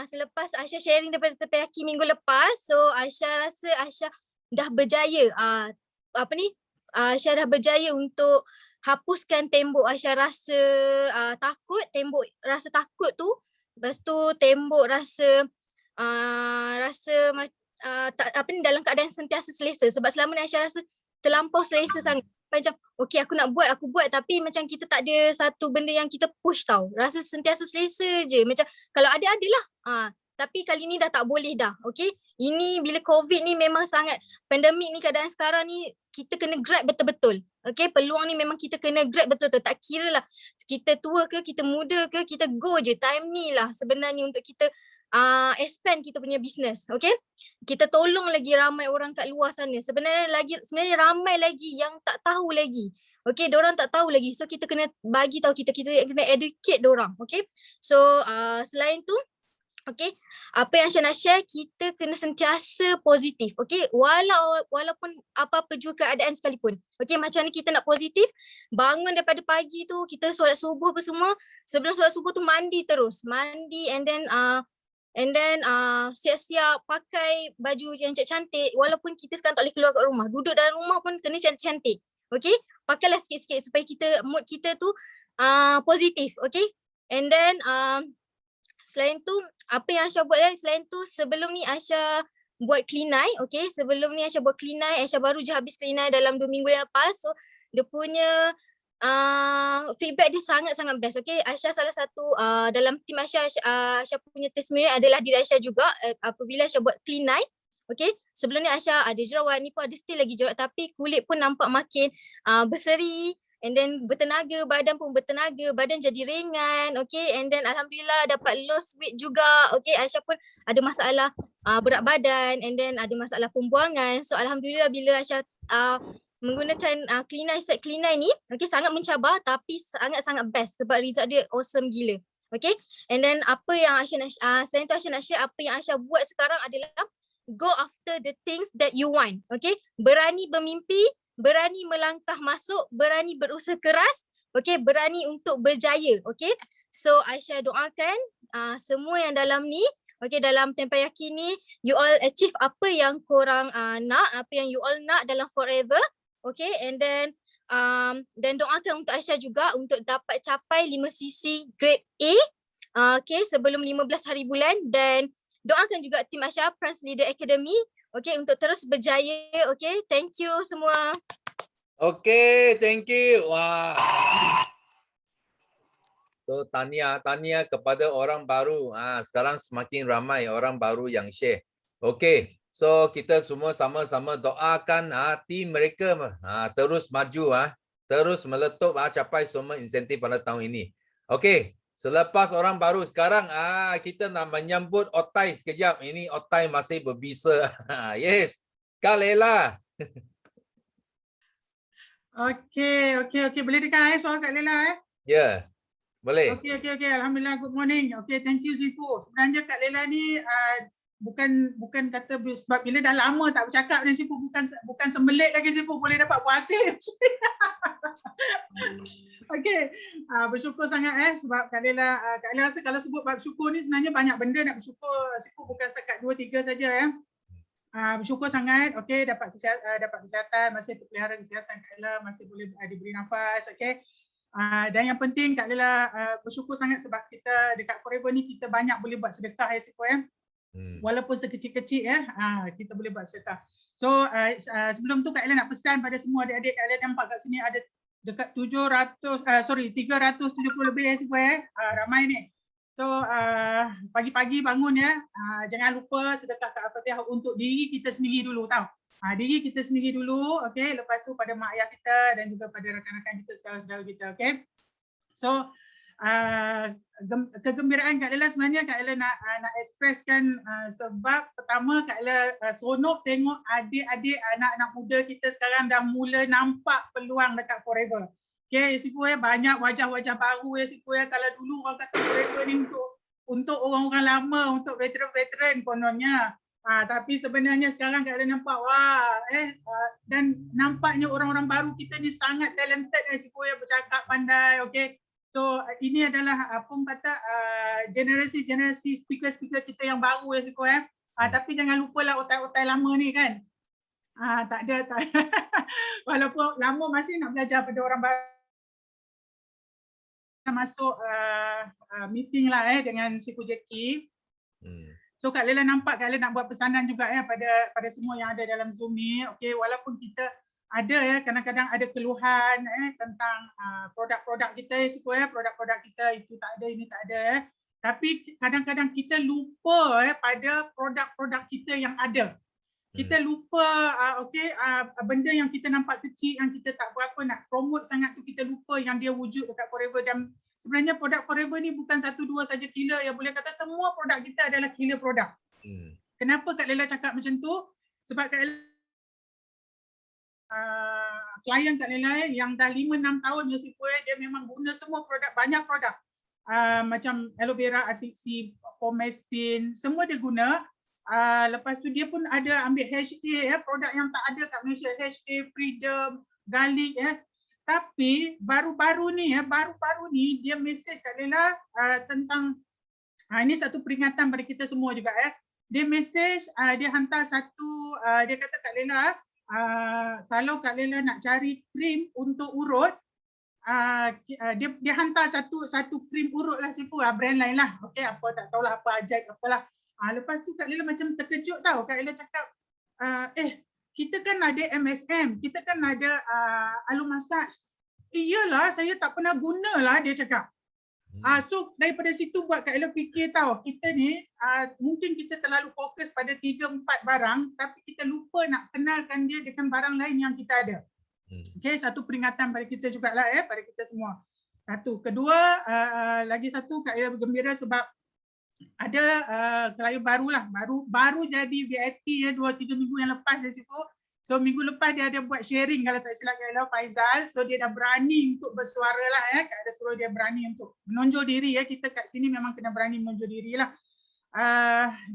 selepas Aisyah sharing daripada Tempayaki minggu lepas, so Aisyah rasa Aisyah dah berjaya Aisyah dah berjaya untuk hapuskan tembok Aisyah rasa takut, tembok rasa takut tu. Lepas tu tembok rasa dalam keadaan sentiasa selesa sebab selama ni Aisyah rasa terlampau selesa sangat. Macam okay aku nak buat, aku buat tapi macam kita tak ada satu benda yang kita push tau. Rasa sentiasa selesa je. Macam kalau adalah. Tapi kali ni dah tak boleh dah. Okay. Ini bila COVID ni memang sangat, pandemik ni keadaan sekarang ni kita kena grab betul-betul. Okay. Peluang ni memang kita kena grab betul-betul. Tak kira lah kita tua ke, kita muda ke, kita go je. Time ni lah sebenarnya untuk kita expand kita punya business. Okay. Kita tolong lagi ramai orang kat luar sana. Sebenarnya ramai lagi yang tak tahu lagi. Okay, diorang tak tahu lagi. So kita kena bagi tahu, kita kena educate diorang. Okay. So selain tu, okay, apa yang Aisyah nak share, kita kena sentiasa positif. Okay, walaupun apa-apa juga keadaan sekalipun. Okay, macam ni kita nak positif, bangun daripada pagi tu, kita solat subuh apa semua. Sebelum solat subuh tu mandi terus. Mandi and then siap-siap pakai baju yang cantik. Walaupun kita sekarang tak boleh keluar kat rumah, duduk dalam rumah pun kena cantik-cantik. Okay, pakailah sikit-sikit supaya mood kita tu positif. Okay, and then selain tu, apa yang Aisyah buat selain tu, sebelum ni Aisyah buat clean eye. Okay, sebelum ni Aisyah buat clean eye, Aisyah baru je habis clean eye dalam 2 minggu yang lepas. So dia punya feedback dia sangat-sangat best. Okay, Aisyah salah satu dalam tim Aisyah punya testimoni adalah diri Aisyah juga apabila Aisyah buat clean eye. Okay, sebelum ni Aisyah ada jerawat, ni pun ada still lagi jerawat tapi kulit pun nampak makin berseri. And then bertenaga, badan pun bertenaga, badan jadi ringan. Okay, and then alhamdulillah dapat lose weight juga. Okay, Aisyah pun ada masalah berat badan and then ada masalah pembuangan. So alhamdulillah bila Aisyah menggunakan set clean eye ni, okay, sangat mencabar tapi sangat-sangat best sebab result dia awesome gila. Okay, and then apa yang Aisyah nak selain tu Aisyah nak share apa yang Aisyah buat sekarang adalah go after the things that you want. Okay, berani bermimpi, berani melangkah masuk, berani berusaha keras, okay, berani untuk berjaya. Okay, so Aisyah doakan semua yang dalam ni, okay, dalam Tempayaki ni, you all achieve apa yang korang nak, apa yang you all nak dalam forever. Okay, and then doakan untuk Aisyah juga untuk dapat capai 5cc grade A, okay, sebelum 15 hari bulan, dan doakan juga tim Aisyah Prime Leader Academy, okay, untuk terus berjaya. Okay, thank you semua. Okay, thank you. Wah. So tahniah kepada orang baru. Sekarang semakin ramai orang baru yang share. Okay, so kita semua sama-sama doakan tim mereka terus maju, terus meletup, capai semua insentif pada tahun ini. Okay. Selepas orang baru, sekarang kita nak menyambut Otai sekejap. Ini Otai masih berbisa. Yes. Kak Lela. Okey. Boleh dengar suara Kak Lela? Ya. Boleh. Okey. Alhamdulillah, good morning. Okey, thank you Sifu. Sebenarnya Kak Lela ni bukan kata sebab bila dah lama tak bercakap dengan Sifu, bukan sembelit lagi Sifu boleh dapat buat hasil. Okey, bersyukur sangat sebab Kak Lela rasa kalau sebut bab syukur ni sebenarnya banyak benda nak bersyukur. Syukur bukan setakat 2-3 saja bersyukur sangat. Okey, dapat kesihatan, masih terpelihara kesihatan Kak Lela, masih boleh diberi nafas. Okey, dan yang penting Kak Lela bersyukur sangat sebab kita dekat Forever ni kita banyak boleh buat sedekah walaupun sekecil-kecil kita boleh buat sedekah. So sebelum tu Kak Lela nak pesan pada semua adik-adik. Kak Lela nampak kat sini ada dekat 370 lebih ramai ni. So pagi-pagi bangun ya, jangan lupa sedekahkan Al-Fatihah untuk diri kita sendiri dulu tau. Diri kita sendiri dulu, okey. Lepas tu pada mak ayah kita dan juga pada rakan-rakan kita, saudara-saudara kita, okey. So kegembiraan Kak Ella sebenarnya Kak Ella nak expresskan sebab pertama Kak Ella seronok tengok adik-adik anak-anak muda kita sekarang dah mula nampak peluang dekat Forever. Okay, Sipu banyak wajah-wajah baru Sipu kalau dulu orang kata Forever ni untuk orang-orang lama, untuk veteran-veteran kononnya. Tapi sebenarnya sekarang Kak Ella nampak dan nampaknya orang-orang baru kita ni sangat talented Sipu bercakap pandai, okey. So ini adalah apa kata generasi speaker-speaker kita yang baru Sipu tapi jangan lupalah otak-otak lama ni kan. Tak ada. Walaupun lama masih nak belajar pada orang baru. Masuk meeting lah dengan Sipu Jackie. So Kak Lela nampak Kak Lela nak buat pesanan juga pada semua yang ada dalam Zoom ni. Okey, walaupun kita ada kadang-kadang ada keluhan tentang produk-produk kita Sipu produk-produk kita itu tak ada, ini tak ada tapi kadang-kadang kita lupa pada produk-produk kita yang ada. Kita lupa benda yang kita nampak kecil yang kita tak berapa nak promote sangat tu, kita lupa yang dia wujud dekat Forever. Dan sebenarnya produk Forever ni bukan satu dua saja killer, yang boleh kata semua produk kita adalah killer produk. Kenapa Kak Lela cakap macam tu? Sebab Kak Lela klien Kak Lela yang dah 5-6 tahun dia memang guna semua produk, banyak produk macam aloe vera, artiksi, pomestin, semua dia guna. Lepas tu dia pun ada ambil HA produk yang tak ada kat Malaysia, HA, Freedom, Garlic Tapi baru-baru ni dia mesej kat Lela tentang ini satu peringatan pada kita semua juga Dia mesej, dia hantar satu dia kata kat Lela kalau Kak Lela nak cari krim untuk urut dia hantar satu krim urut lah Sipu brand lain lah. Okey, apa tak tahulah apa ajaib apalah. Lepas tu Kak Lela macam terkejut tau. Kak Lela cakap, kita kan ada MSM, kita kan ada Aloe Massage. Iyalah, saya tak pernah guna lah, dia cakap. So daripada situ buat Kak Ella fikir tau, kita ni mungkin kita terlalu fokus pada 3-4 barang tapi kita lupa nak kenalkan dia dengan barang lain yang kita ada. Okay, satu peringatan pada kita jugalah pada kita semua. Satu. Kedua, lagi satu Kak Ella bergembira sebab ada klien baru jadi VIP 2-3 minggu yang lepas dari situ. So minggu lepas dia ada buat sharing kalau tak silap Kak Ella, Faizal. So dia dah berani untuk bersuara lah Kak Ella suruh dia berani untuk menonjol diri kita kat sini memang kena berani menonjol diri lah.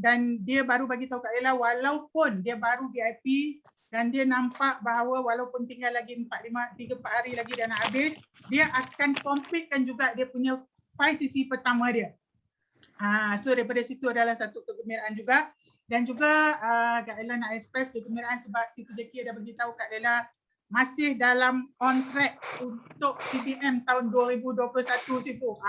Dan dia baru bagi tahu Kak Ella walaupun dia baru VIP dan dia nampak bahawa walaupun tinggal lagi 3-4 hari lagi dah nak habis, dia akan completekan juga dia punya 5cc pertama dia. So daripada situ adalah satu kegembiraan juga. Dan juga Kak Ella nak express kegembiraan sebab Sipu Jackie dah beritahu Kak Ella masih dalam on track untuk CBM tahun 2021 Sipu.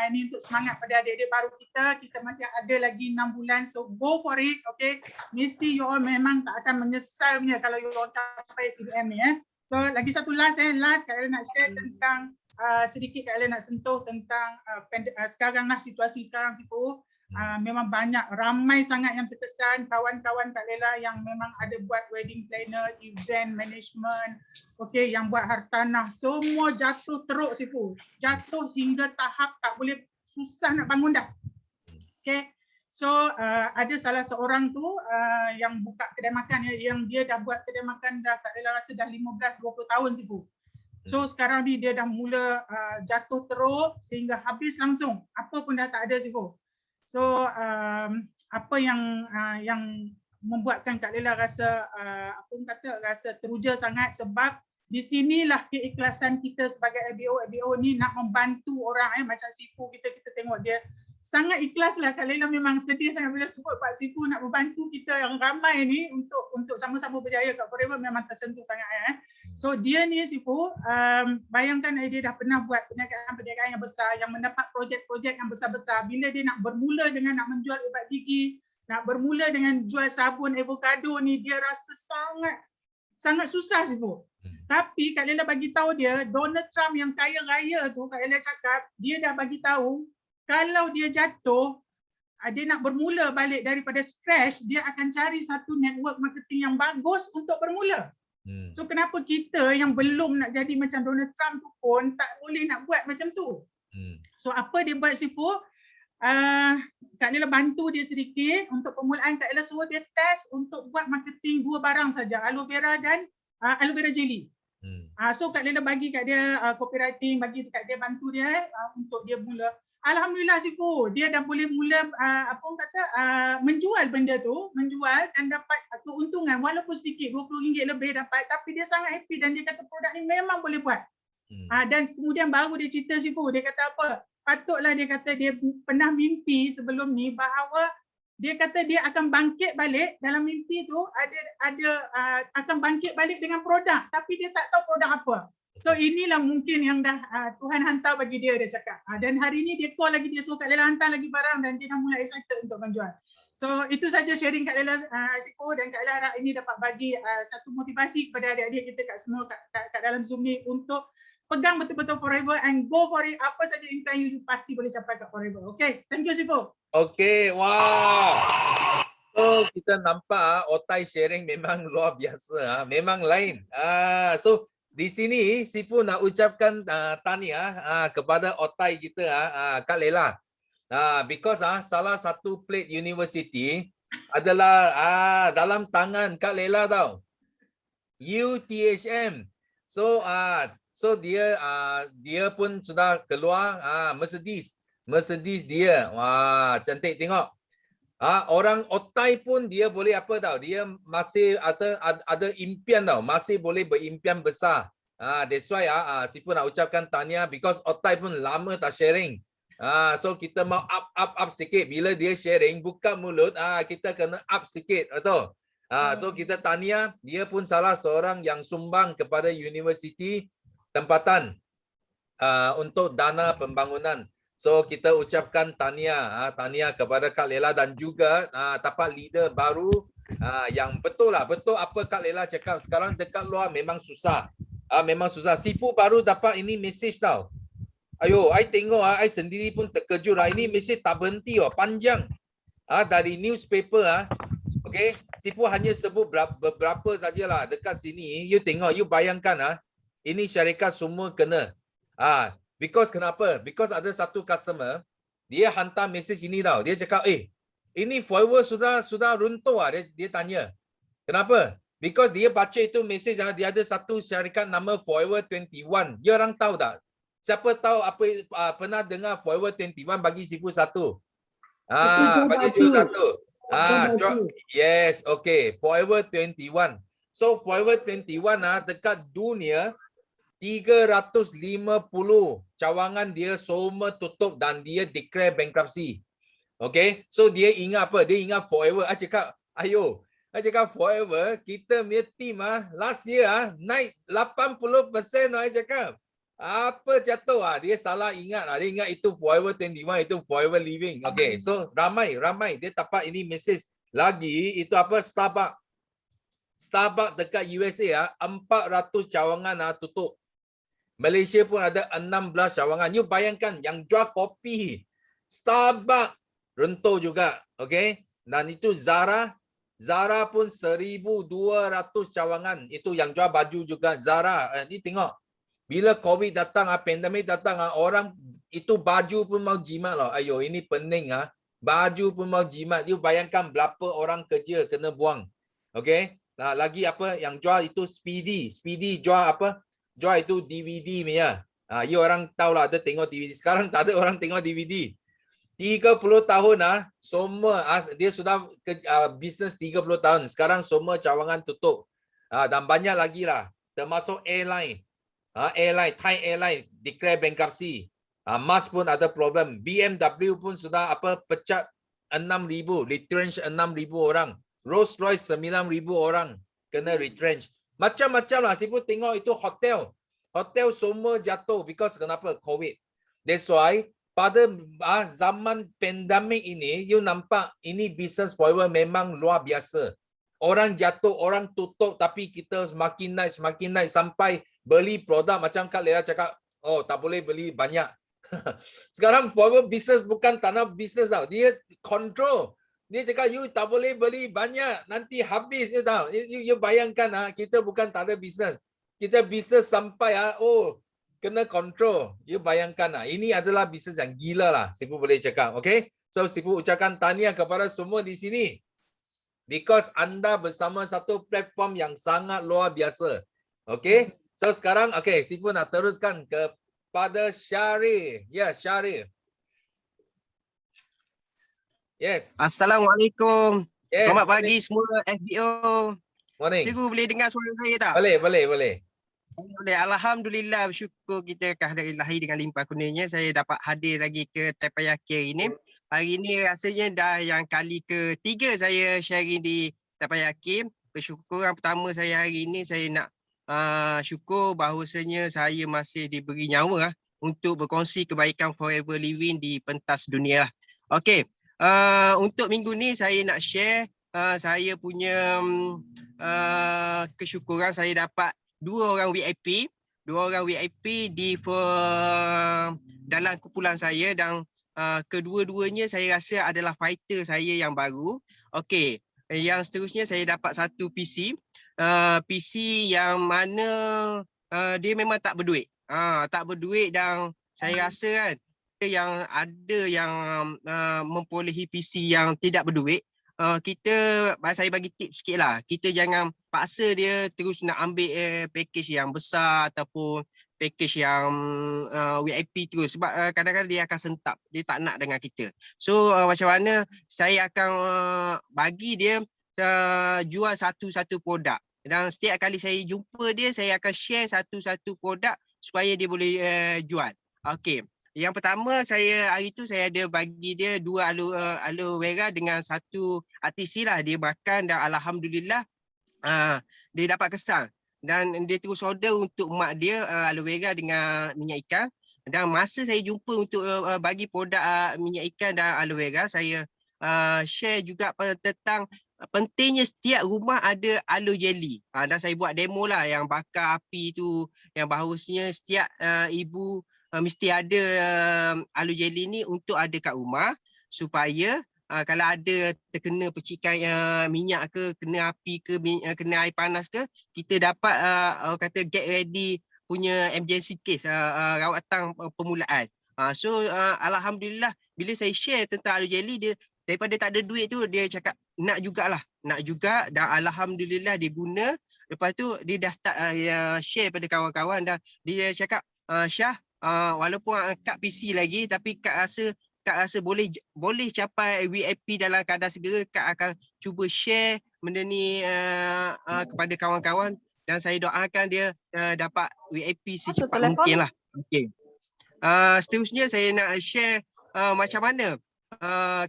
Ini untuk semangat pada adik-adik baru kita masih ada lagi 6 bulan, so go for it, okay. Mesti you all memang tak akan menyesal punya kalau you all capai CBM ni So lagi satu last Kak Ella nak share tentang sedikit Kak Ella nak sentuh tentang sekarang lah situasi sekarang Sipu. Memang ramai sangat yang terkesan, kawan-kawan Kak Lela yang memang ada buat wedding planner, event management, okey, yang buat hartanah, semua jatuh teruk Sipu. Jatuh hingga tahap tak boleh, susah nak bangun dah. Okey. So ada salah seorang tu yang buka kedai makan yang dia dah buat kedai makan dah Kak Lela rasa dah 15-20 tahun Sipu. So sekarang ni dia dah mula jatuh teruk sehingga habis langsung. Apa pun dah tak ada Sipu. So apa yang membuatkan Kak Lela rasa rasa teruja sangat sebab di sinilah keikhlasan kita sebagai ABO ni nak membantu orang macam Sipu kita tengok dia sangat ikhlas lah. Kak Lela memang sedih sangat bila sebut Pak Sipu nak membantu kita yang ramai ni untuk sama-sama berjaya kat Forever, memang tersentuh sangat So dia ni Sipu, bayangkan dia dah pernah buat perniagaan yang besar yang mendapat projek-projek yang besar-besar. Bila dia nak bermula dengan nak menjual ubat gigi, nak bermula dengan jual sabun avocado ni, dia rasa sangat susah Sipu. Tapi Kak Lela bagi tahu dia, Donald Trump yang kaya raya tu, Kak Lela cakap, dia dah bagi tahu kalau dia jatuh, dia nak bermula balik daripada scratch, dia akan cari satu network marketing yang bagus untuk bermula. So kenapa kita yang belum nak jadi macam Donald Trump tu pun tak boleh nak buat macam tu. So apa dia buat Sifu? Kak Nila bantu dia sedikit untuk permulaan. Kak Nila suruh dia test untuk buat marketing 2 barang saja, aloe vera dan aloe vera jelly. So Kak Nila bagi kat dia copywriting, bagi kat dia, bantu dia untuk dia mula. Alhamdulillah Sifu, dia dah boleh mula menjual benda tu, menjual dan dapat keuntungan walaupun sedikit, RM20 lebih dapat, tapi dia sangat happy dan dia kata produk ni memang boleh buat. Dan kemudian baru dia cerita Sifu, dia kata apa? Patutlah dia kata dia pernah mimpi sebelum ni bahawa dia kata dia akan bangkit balik dalam mimpi tu, akan bangkit balik dengan produk, tapi dia tak tahu produk apa. So inilah mungkin yang dah Tuhan hantar bagi dia cakap. Dan hari ni dia call lagi, dia suruh Kak Lela hantar lagi barang dan dia dah mulai excited untuk menjual. So itu saja sharing Kak Lela Sifu, dan Kak Lela harap ini dapat bagi satu motivasi kepada adik-adik kita kat semua kat dalam Zoom ni untuk pegang betul-betul Forever and go for it. Apa saja impian you pasti boleh capai kat Forever. Okay, thank you Sifu. Okay, wow. So kita nampak Otai sharing memang luar biasa, memang lain. So di sini Sifu nak ucapkan tahniah kepada Otai kita, Kak Lela. Because salah satu plate university adalah dalam tangan Kak Lela tau. UTHM. So dia pun sudah keluar Mercedes dia. Wah, cantik tengok. Orang Otai pun dia boleh apa tau, dia masih ada impian tau, masih boleh berimpian besar. That's why Sifu nak ucapkan tahniah because Otai pun lama tak sharing. So kita mau up sikit bila dia sharing, buka mulut, kita kena up sikit, betul? So kita tahniah, dia pun salah seorang yang sumbang kepada universiti tempatan untuk dana pembangunan. So kita ucapkan tahniah kepada Kak Lela dan juga dapat leader baru yang betul apa Kak Lela cakap, sekarang dekat luar memang susah. Memang susah. Sifu baru dapat ini message tau. Ayo, I tengok I sendiri pun terkejut lah. Ini message tak berhenti panjang. Dari newspaper Okay, Sifu hanya sebut beberapa sajalah dekat sini. You tengok, you bayangkan ini syarikat semua kena. Because kenapa? Because ada satu customer, dia hantar message ini tau. Dia cakap, ini Forever sudah runtuh dia tanya. Kenapa? Because dia baca itu message, dia ada satu syarikat nama Forever 21. You orang tahu tak? Siapa tahu pernah dengar Forever 21, bagi Sifu satu. Bagi Sifu satu. Yes, okay. Forever 21. So Forever 21 dekat dunia 350 cawangan dia semua tutup dan dia declare bankruptcy. Okay, so dia ingat apa? Dia ingat Forever. I cakap Forever, kita punya team last year naik 80%. I cakap apa jatuh dia salah ingat dia ingat itu Forever 21, itu Forever Living. Okay, so ramai dia dapat ini message lagi. Itu apa? Starbucks dekat USA 400 cawangan tutup. Malaysia pun ada 16 cawangan. You bayangkan yang jual kopi Starbucks runtuh juga. Okay, dan itu Zara pun 1,200 cawangan. Itu yang jual baju juga Zara. Ni tengok, bila COVID datang, pandemik datang, orang itu baju pun mau jimat lah. Ayo, ini pening baju pun mau jimat. You bayangkan berapa orang kerja kena buang. Okay, lagi apa yang jual itu Speedy jual apa? Jual itu DVD punya. You orang tahu lah, ada tengok DVD. Sekarang tak ada orang tengok DVD. 30 tahun semua dia sudah bisnes 30 tahun. Sekarang semua cawangan tutup. Dan banyak lagi lah, termasuk airline. Thai Airline declare bankruptcy. Mars pun ada problem. BMW pun sudah pecat 6,000, retrench 6,000 orang. Rolls Royce 9,000 orang kena retrench. Macam-macam lah. Sifu tengok itu hotel semua jatuh because kenapa? COVID. That's why pada zaman pandemik ini, you nampak ini business Forever memang luar biasa. Orang jatuh, orang tutup, tapi kita semakin naik sampai beli produk macam Kak Lela cakap, tak boleh beli banyak. Sekarang forever business bukan tanah business tau. Dia control. Dia cakap you tak boleh beli banyak, nanti habis je tau. You bayangkan kita bukan tak ada business. Kita business sampai kena control. You bayangkan ini adalah business yang gila lah. Sifu boleh cakap, okay? So Sifu ucapkan tahniah kepada semua di sini. Because anda bersama satu platform yang sangat luar biasa. Okay? So sekarang, okay, Sifu nak teruskan kepada Syarif. Ya, Syarif. Yes. Assalamualaikum. Yes. Selamat pagi semua FBO. Morning. Cikgu boleh dengar suara saya tak? Boleh. Boleh. Alhamdulillah, bersyukur kita kehadiran dengan limpah kurnianya saya dapat hadir lagi ke Taipayaki hari ini. Hari ini rasanya dah yang kali ketiga saya sharing di Taipayaki. Kesyukuran pertama saya hari ini saya nak syukur bahawasanya saya masih diberi nyawa untuk berkongsi kebaikan Forever Living di pentas dunia lah. Okey. Untuk minggu ni saya nak share saya punya kesyukuran saya dapat dua orang VIP di dalam kumpulan saya dan kedua-duanya saya rasa adalah fighter saya yang baru. Okey, yang seterusnya saya dapat satu PC. PC yang mana dia memang tak berduit. Tak berduit dan saya rasa kan yang ada yang memperolehi PC yang tidak berduit, saya bagi tips sikit lah. Kita jangan paksa dia terus nak ambil package yang besar ataupun package yang VIP terus sebab kadang-kadang dia akan sentap, dia tak nak dengan kita. So macam mana saya akan bagi dia jual satu-satu produk dan setiap kali saya jumpa dia saya akan share satu-satu produk supaya dia boleh jual. Okey. Yang pertama hari tu saya ada bagi dia 2 aloe vera dengan 1 artisi lah. Dia makan dan alhamdulillah dia dapat kesan dan dia terus order untuk mak dia aloe vera dengan minyak ikan. Dan masa saya jumpa untuk bagi produk minyak ikan dan aloe vera, saya share juga tentang pentingnya setiap rumah ada aloe jelly. Dan saya buat demo lah yang bakar api tu, yang bahawasanya setiap ibu mesti ada aloe jelly ni untuk ada kat rumah supaya kalau ada terkena percikan minyak ke, kena api ke, kena air panas ke, kita dapat kata get ready punya emergency case, rawatan permulaan. So alhamdulillah bila saya share tentang aloe jelly, dia daripada tak ada duit tu dia cakap nak juga dan alhamdulillah dia guna. Lepas tu dia dah start share pada kawan-kawan dan dia cakap Syah, walaupun Kak PC lagi tapi Kak rasa boleh capai VIP dalam kadar segera. Kak akan cuba share benda ni kepada kawan-kawan dan saya doakan dia dapat VIP secepat mungkin lah. Okay. Seterusnya saya nak share macam mana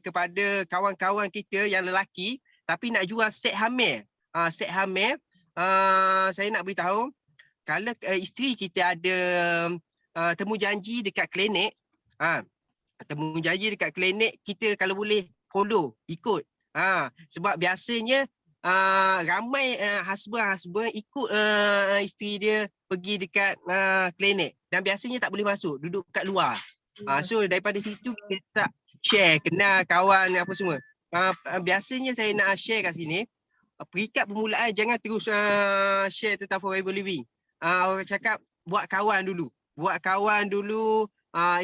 kepada kawan-kawan kita yang lelaki tapi nak jual set hamil. Set hamil, saya nak beritahu kalau isteri kita ada temu janji dekat klinik, kita kalau boleh follow, ikut. Sebab biasanya ramai husband ikut isteri dia pergi dekat klinik dan biasanya tak boleh masuk, duduk kat luar. So daripada situ kita tak share, kenal kawan apa semua. Biasanya saya nak share kat sini, peringkat permulaan jangan terus share tentang Forever Living. Orang cakap buat kawan dulu,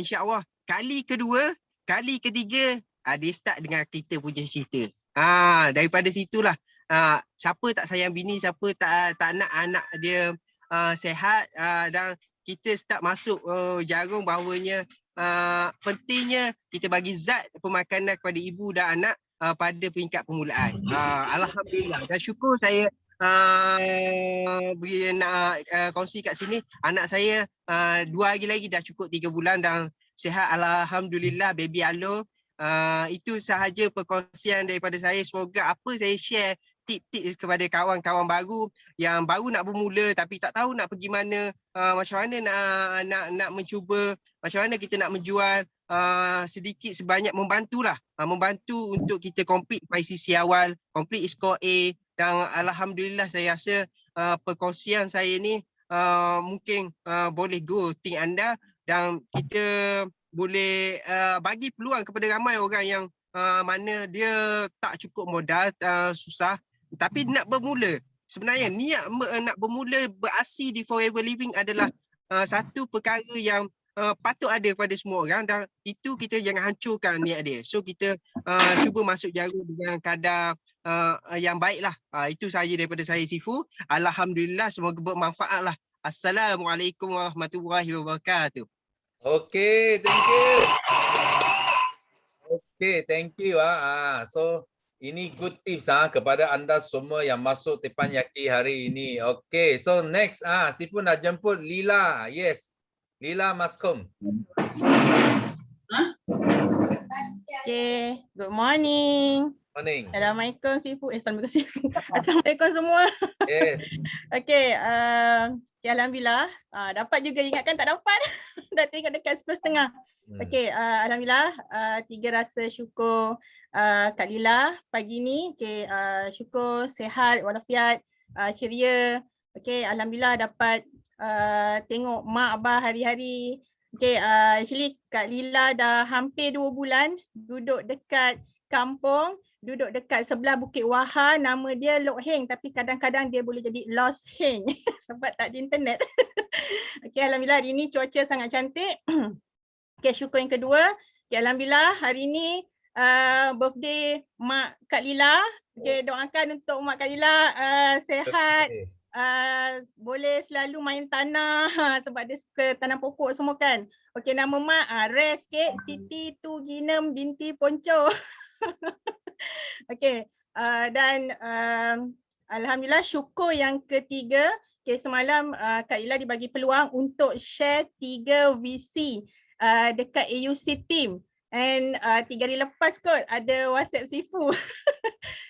insya-Allah kali kedua, kali ketiga dia start dengan kita punya cerita. Daripada situlah siapa tak sayang bini, siapa tak nak anak dia sihat, dan kita start masuk jarum bahawanya pentingnya kita bagi zat pemakanan kepada ibu dan anak pada peringkat permulaan. Alhamdulillah dan syukur saya nak kongsi kat sini. Anak saya 2 hari lagi dah cukup 3 bulan dan sihat alhamdulillah, baby Alo. Itu sahaja perkongsian daripada saya. Semoga apa saya share tip-tip kepada kawan-kawan baru yang baru nak bermula tapi tak tahu nak pergi mana, macam mana nak mencuba, macam mana kita nak menjual, sedikit sebanyak membantulah, membantu untuk kita complete ICC awal, complete score A. Dan alhamdulillah saya rasa perkongsian saya ni mungkin boleh grow team anda dan kita boleh bagi peluang kepada ramai orang yang mana dia tak cukup modal, susah tapi nak bermula. Sebenarnya niat nak bermula beraksi di Forever Living adalah satu perkara yang patut ada pada semua orang, dan itu kita jangan hancurkan niat dia. So kita cuba masuk jarum dengan kadar yang baiklah. Itu sahaja daripada saya, Sifu. Alhamdulillah, semoga bermanfaat lah. Assalamualaikum warahmatullahi wabarakatuh. Okay, thank you. Okay, thank you. So ini good tips kepada anda semua yang masuk Teppanyaki hari ini. Okay, so next Sifu nak jemput Lila. Yes, Lila Maskom. Okay, good morning. Morning. Assalamualaikum Sifu. Assalamualaikum Sifu. Assalamualaikum semua. Yes. Okay, alhamdulillah. Dapat juga, ingatkan tak dapat. Dah tengok dekat 10.30. Okay, alhamdulillah. 3 rasa syukur Kak Lila pagi ni. Okay, syukur sihat walafiat, ceria. Okay, alhamdulillah dapat tengok mak abah hari-hari. Okay, actually Kak Lila dah hampir 2 bulan duduk dekat kampung, duduk dekat sebelah Bukit Wahar. Nama dia Lok Heng, tapi kadang-kadang dia boleh jadi Lost Heng sebab tak ada internet. Okay, alhamdulillah hari ni cuaca sangat cantik. Okay, syukur yang kedua. Okay, alhamdulillah hari ni birthday mak Kak Lila. Okay, doakan untuk mak Kak Lila sihat. Boleh selalu main tanah sebab dia suka tanam pokok semua kan. Okey, nama mak Res Kek Siti Tu Ginem binti Ponco. Okey, dan alhamdulillah syukur yang ketiga. Okey, semalam Kak Ila dibagi peluang untuk share 3 VC dekat AUC team. And 3 hari lepas kot ada WhatsApp Sifu.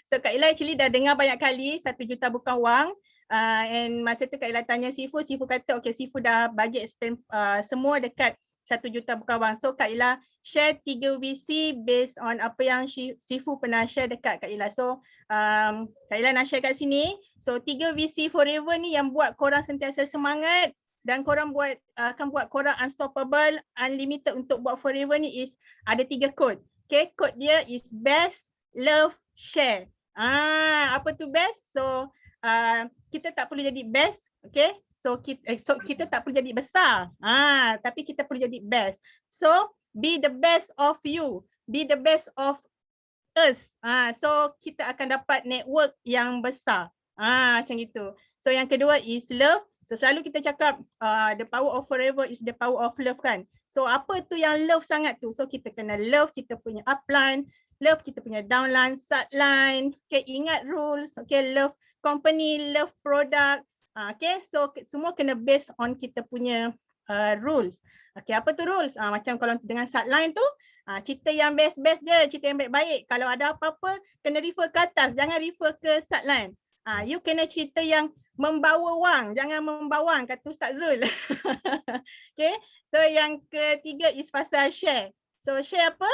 So Kak Ila actually dah dengar banyak kali 1 juta bukan wang. And masa tu Kak Ila tanya Sifu, Sifu kata okay, Sifu dah budget spend semua dekat 1 juta bukan wang. So Kak Ila share 3 VC based on apa yang Sifu pernah share dekat Kak Ila. So Kak Ila nak share kat sini. So 3 VC forever ni yang buat korang sentiasa semangat dan korang akan buat korang unstoppable, unlimited untuk buat forever ni is ada 3 code. Okay, code dia is best, love, share. Apa tu best? So kita tak perlu jadi best, okay? So kita tak perlu jadi besar, tapi kita perlu jadi best. So be the best of you, be the best of us. So kita akan dapat network yang besar. Macam gitu. So yang kedua is love. So selalu kita cakap the power of forever is the power of love kan. So apa tu yang love sangat tu? So kita kena love kita punya upline, love kita punya downline, sideline. Okay, ingat rules. Okay, love company, love product. Okay, so semua kena based on kita punya rules. Okay, apa tu rules? Macam kalau dengan sideline tu, cerita yang best-best je, cerita yang baik-baik. Kalau ada apa-apa, kena refer ke atas, jangan refer ke sideline. You kena cerita yang membawa wang, jangan membawa wang, kata Ustaz Zul. Okay, so yang ketiga is pasal share. So share apa?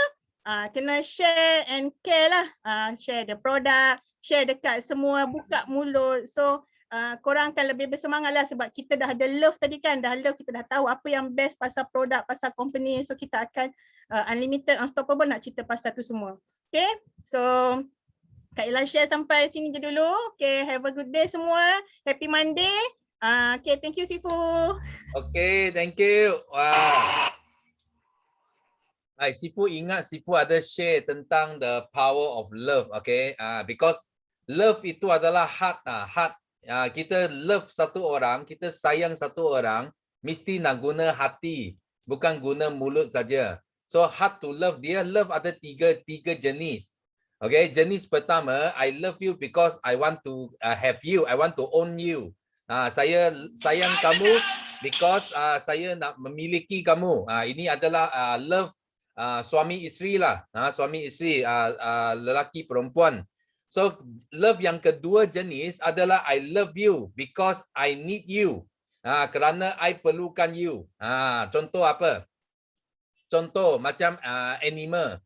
Kena share and care lah. Share the product, share dekat semua, buka mulut. So korang akan lebih bersemangat lah sebab kita dah ada love tadi kan. Dah love, kita dah tahu apa yang best pasal produk, pasal company. So kita akan unlimited, unstoppable nak cerita pasal tu semua. Okay, so Kak Ila share sampai sini je dulu. Okay, have a good day semua. Happy Monday. Okay, thank you Sifu. Okay, thank you. Wow. Sifu ingat Sifu ada share tentang the power of love, okay? Because love itu adalah heart. Kita love satu orang, kita sayang satu orang, mesti nak guna hati, bukan guna mulut saja. So heart to love, dia love ada tiga jenis. Okay, jenis pertama, I love you because I want to have you, I want to own you. Saya sayang kamu because saya nak memiliki kamu. Ini adalah love suami isteri lah, suami isteri, lelaki perempuan. So love yang kedua jenis adalah I love you because I need you. Kerana I perlukan you. Contoh apa? Contoh macam animal.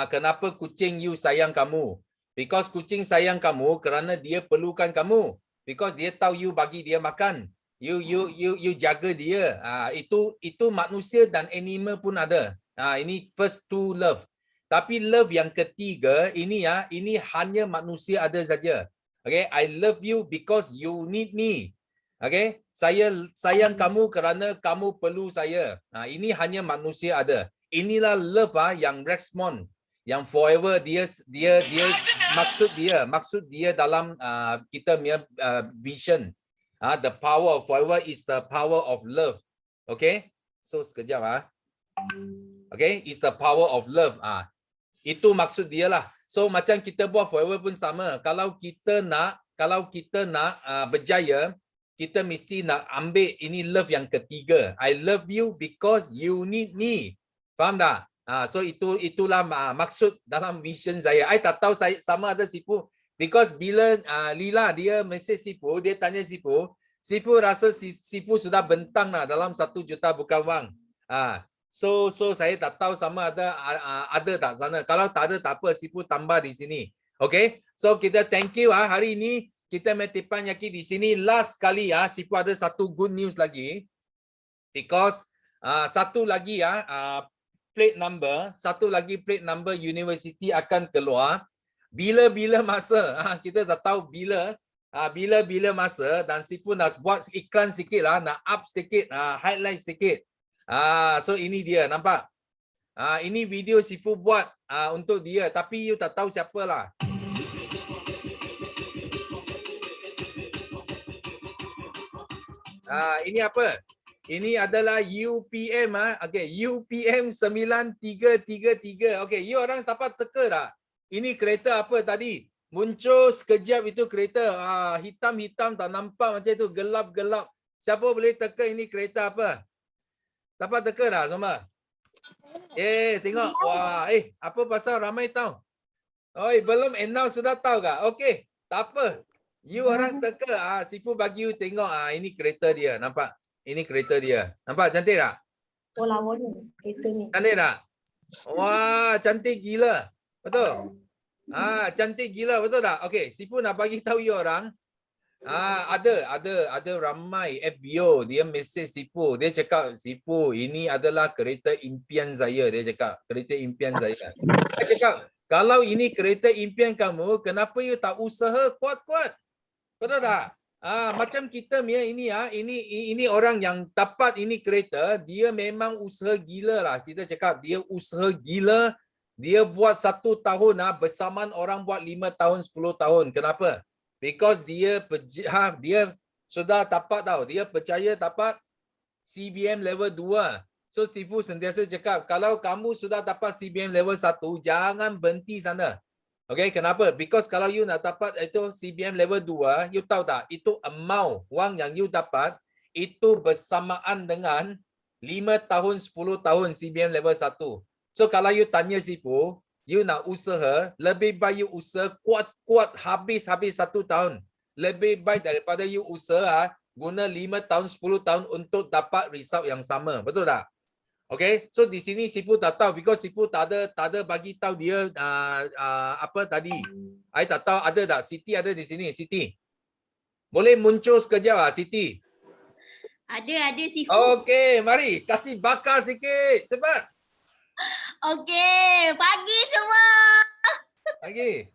Kenapa kucing you sayang kamu? Because kucing sayang kamu kerana dia perlukan kamu. Because dia tahu you bagi dia makan. You jaga dia. Itu manusia dan animal pun ada. Ini first two love. Tapi love yang ketiga ini ya, ini hanya manusia ada saja. Okay, I love you because you need me. Okay, saya sayang kamu kerana kamu perlu saya. Ini hanya manusia ada. Inilah love yang respond, yang forever dia maksud dia dalam kita punya vision. The power of forever is the power of love. Okay, so sekejap Okay, is the power of love. Itu maksud dia lah. So macam kita buat forever pun sama. Kalau kita nak berjaya, kita mesti nak ambil ini love yang ketiga. I love you because you need me. Faham tak? So itulah maksud dalam vision saya. I tak tahu saya sama ada Sifu. Because bila Lila dia message Sifu, dia tanya Sifu rasa Sifu sudah bentang lah dalam 1 juta bukan wang. So saya tak tahu sama ada tak sana. Kalau tak ada tak apa, Sifu tambah di sini. Okay, so kita thank you hari ini kita metipan yaki di sini. Last kali Sifu ada satu good news lagi. Because satu lagi plate number university akan keluar bila masa. Kita tak tahu bila masa, dan Sifu nak buat iklan sikit lah, nak up sikit, highlight sikit. So ini dia, nampak? Ini video Sifu buat untuk dia, tapi you tak tahu siapa lah. Ini apa? Ini adalah UPM. Okay, UPM 9333. Okay, you orang dapat teka tak? Ini kereta apa tadi? Muncul sekejap itu kereta. Hitam-hitam tak nampak macam itu, gelap-gelap. Siapa boleh teka ini kereta apa? Dapat teka tak semua? Tengok. Wah, apa pasal ramai tahu? Belum announce sudah tahu ke? Okey, tak apa. You orang teka. Sifu bagi you tengok. Ini kereta dia. Nampak? Ini kereta dia. Nampak cantik tak? Lawa ni kereta ni. Cantik tak? Wah, cantik gila. Betul? Cantik gila, betul tak? Okey, Sifu nak bagi tahu you orang. Ada ramai FBO dia message Sifu. Dia cakap, Sifu, ini adalah kereta impian saya. Dia cakap, kereta impian saya. Dia cakap, kalau ini kereta impian kamu, kenapa you tak usaha kuat-kuat? Betul tak? Macam kita ini orang yang dapat ini kereta, dia memang usaha gila lah. Kita cakap dia usaha gila. Dia buat 1 tahun bersamaan orang buat 5 tahun, 10 tahun. Kenapa? Because dia sudah dapat tahu. Dia percaya dapat CBM level 2. So Sifu sentiasa cakap, kalau kamu sudah dapat CBM level 1, jangan berhenti sana. Okay, kenapa? Because kalau you nak dapat itu CBM level 2, you tahu tak? Itu amount wang yang you dapat, itu bersamaan dengan 5 tahun, 10 tahun CBM level 1. So kalau you tanya Sifu, you nak usaha, lebih baik you usaha kuat-kuat habis 1 tahun. Lebih baik daripada you usaha guna 5 tahun, 10 tahun untuk dapat result yang sama. Betul tak? Okay, so di sini Sifu tak tahu because Sifu tak ada bagi tahu dia apa tadi. I tak tahu ada tak? Siti ada di sini, Siti. Boleh muncul sekejap Siti? Ada Sifu. Okay, mari kasih bakar sikit. Cepat. Okey, pagi semua. Pagi.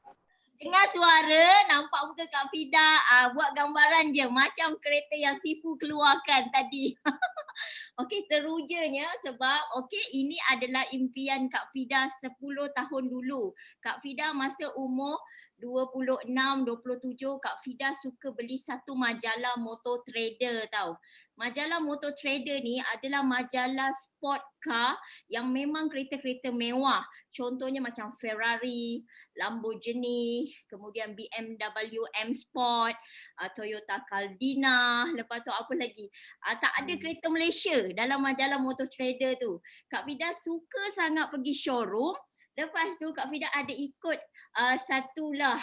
Dengar suara, nampak muka Kak Fida, buat gambaran je macam kereta yang Sifu keluarkan tadi. Okey, terujanya sebab ini adalah impian Kak Fida 10 tahun dulu. Kak Fida masa umur 26, 27, Kak Fida suka beli satu majalah Motor Trader tau. Majalah Motor Trader ni adalah majalah sport car yang memang kereta-kereta mewah. Contohnya macam Ferrari, Lamborghini, kemudian BMW M Sport, Toyota Caldina, lepas tu apa lagi? Tak ada kereta Malaysia dalam majalah Motor Trader tu. Kak Fida suka sangat pergi showroom. Lepas tu Kak Fida ada ikut satulah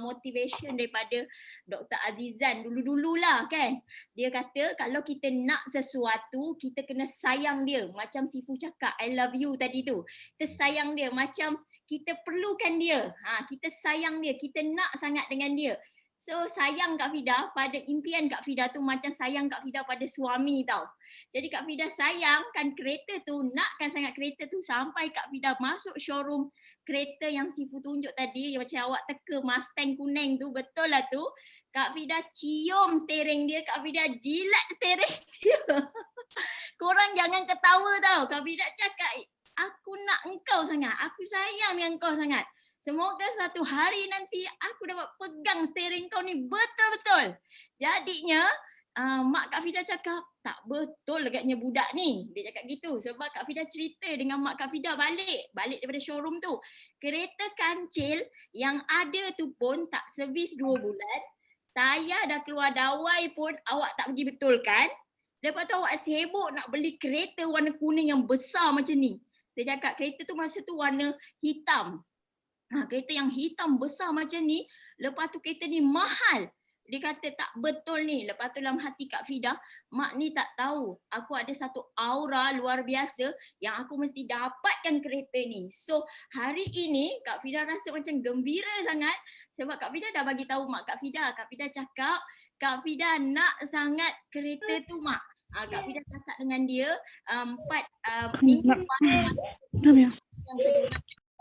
motivation daripada Dr. Azizan dulu-dululah kan. Dia kata kalau kita nak sesuatu, kita kena sayang dia. Macam Sifu cakap, I love you tadi tu. Kita sayang dia macam kita perlukan dia. Kita sayang dia, kita nak sangat dengan dia. So sayang Kak Fida pada impian Kak Fida tu macam sayang Kak Fida pada suami tau. Jadi Kak Fida sayangkan kereta tu, nakkan sangat kereta tu sampai Kak Fida masuk showroom kereta yang Sifu tunjuk tadi, yang macam awak teka Mustang kuning tu, betul lah tu. Kak Fida cium steering dia, Kak Fida jilat steering dia. Korang jangan ketawa tau. Kak Fida cakap, aku nak engkau sangat, aku sayang dengan kau sangat. Semoga suatu hari nanti aku dapat pegang steering kau ni betul-betul. Jadinya mak Kak Fida cakap, tak betul agaknya budak ni. Dia cakap gitu sebab Kak Fida cerita dengan mak Kak Fida balik daripada showroom tu. Kereta kancil yang ada tu pun tak servis 2 bulan. Tayar dah keluar dawai pun awak tak pergi betulkan. Lepas tu awak sibuk nak beli kereta warna kuning yang besar macam ni. Dia cakap kereta tu masa tu warna hitam. Kereta yang hitam besar macam ni, lepas tu kereta ni mahal. Dia kata tak betul ni. Lepas tu dalam hati Kak Fida, mak ni tak tahu aku ada satu aura luar biasa yang aku mesti dapatkan kereta ni. So hari ini Kak Fida rasa macam gembira sangat sebab Kak Fida dah bagi tahu mak Kak Fida. Kak Fida cakap, Kak Fida nak sangat kereta tu mak. Kak Fida cakap dengan dia 4 minggu yang kedua.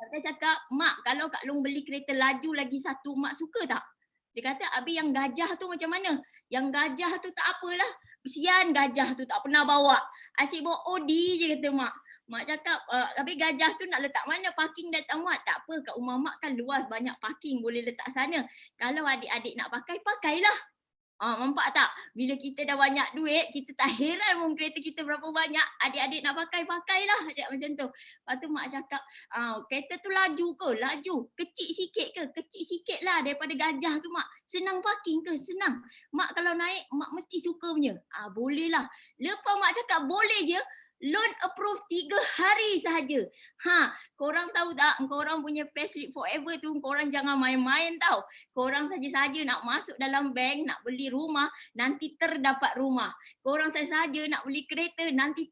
Dia cakap, mak kalau Kak Long beli kereta laju lagi satu, mak suka tak? Dia kata, habis yang gajah tu macam mana? Yang gajah tu tak apalah. Kesian gajah tu tak pernah bawa. Asyik bawa Audi je kata mak. Mak cakap, habis gajah tu nak letak mana? Parking dah tak muat. Tak apa, kat rumah mak kan luas, banyak parking boleh letak sana. Kalau adik-adik nak pakai, pakailah. Nampak tak? Bila kita dah banyak duit, kita tak heran pun kereta kita berapa banyak. Adik-adik nak pakai, pakailah. Macam tu. Lepas tu mak cakap, kereta tu laju ke? Laju. Kecil sikit ke? Kecil sikit lah daripada gajah tu mak. Senang parking ke? Senang. Mak kalau naik, mak mesti suka punya. Boleh lah. Lepas mak cakap boleh je, loan approve 3 hari sahaja. Korang tahu tak, korang punya payslip forever tu, korang jangan main-main tau. Korang saja-saja nak masuk dalam bank, nak beli rumah, nanti terdapat rumah. Korang saja-saja nak beli kereta, nanti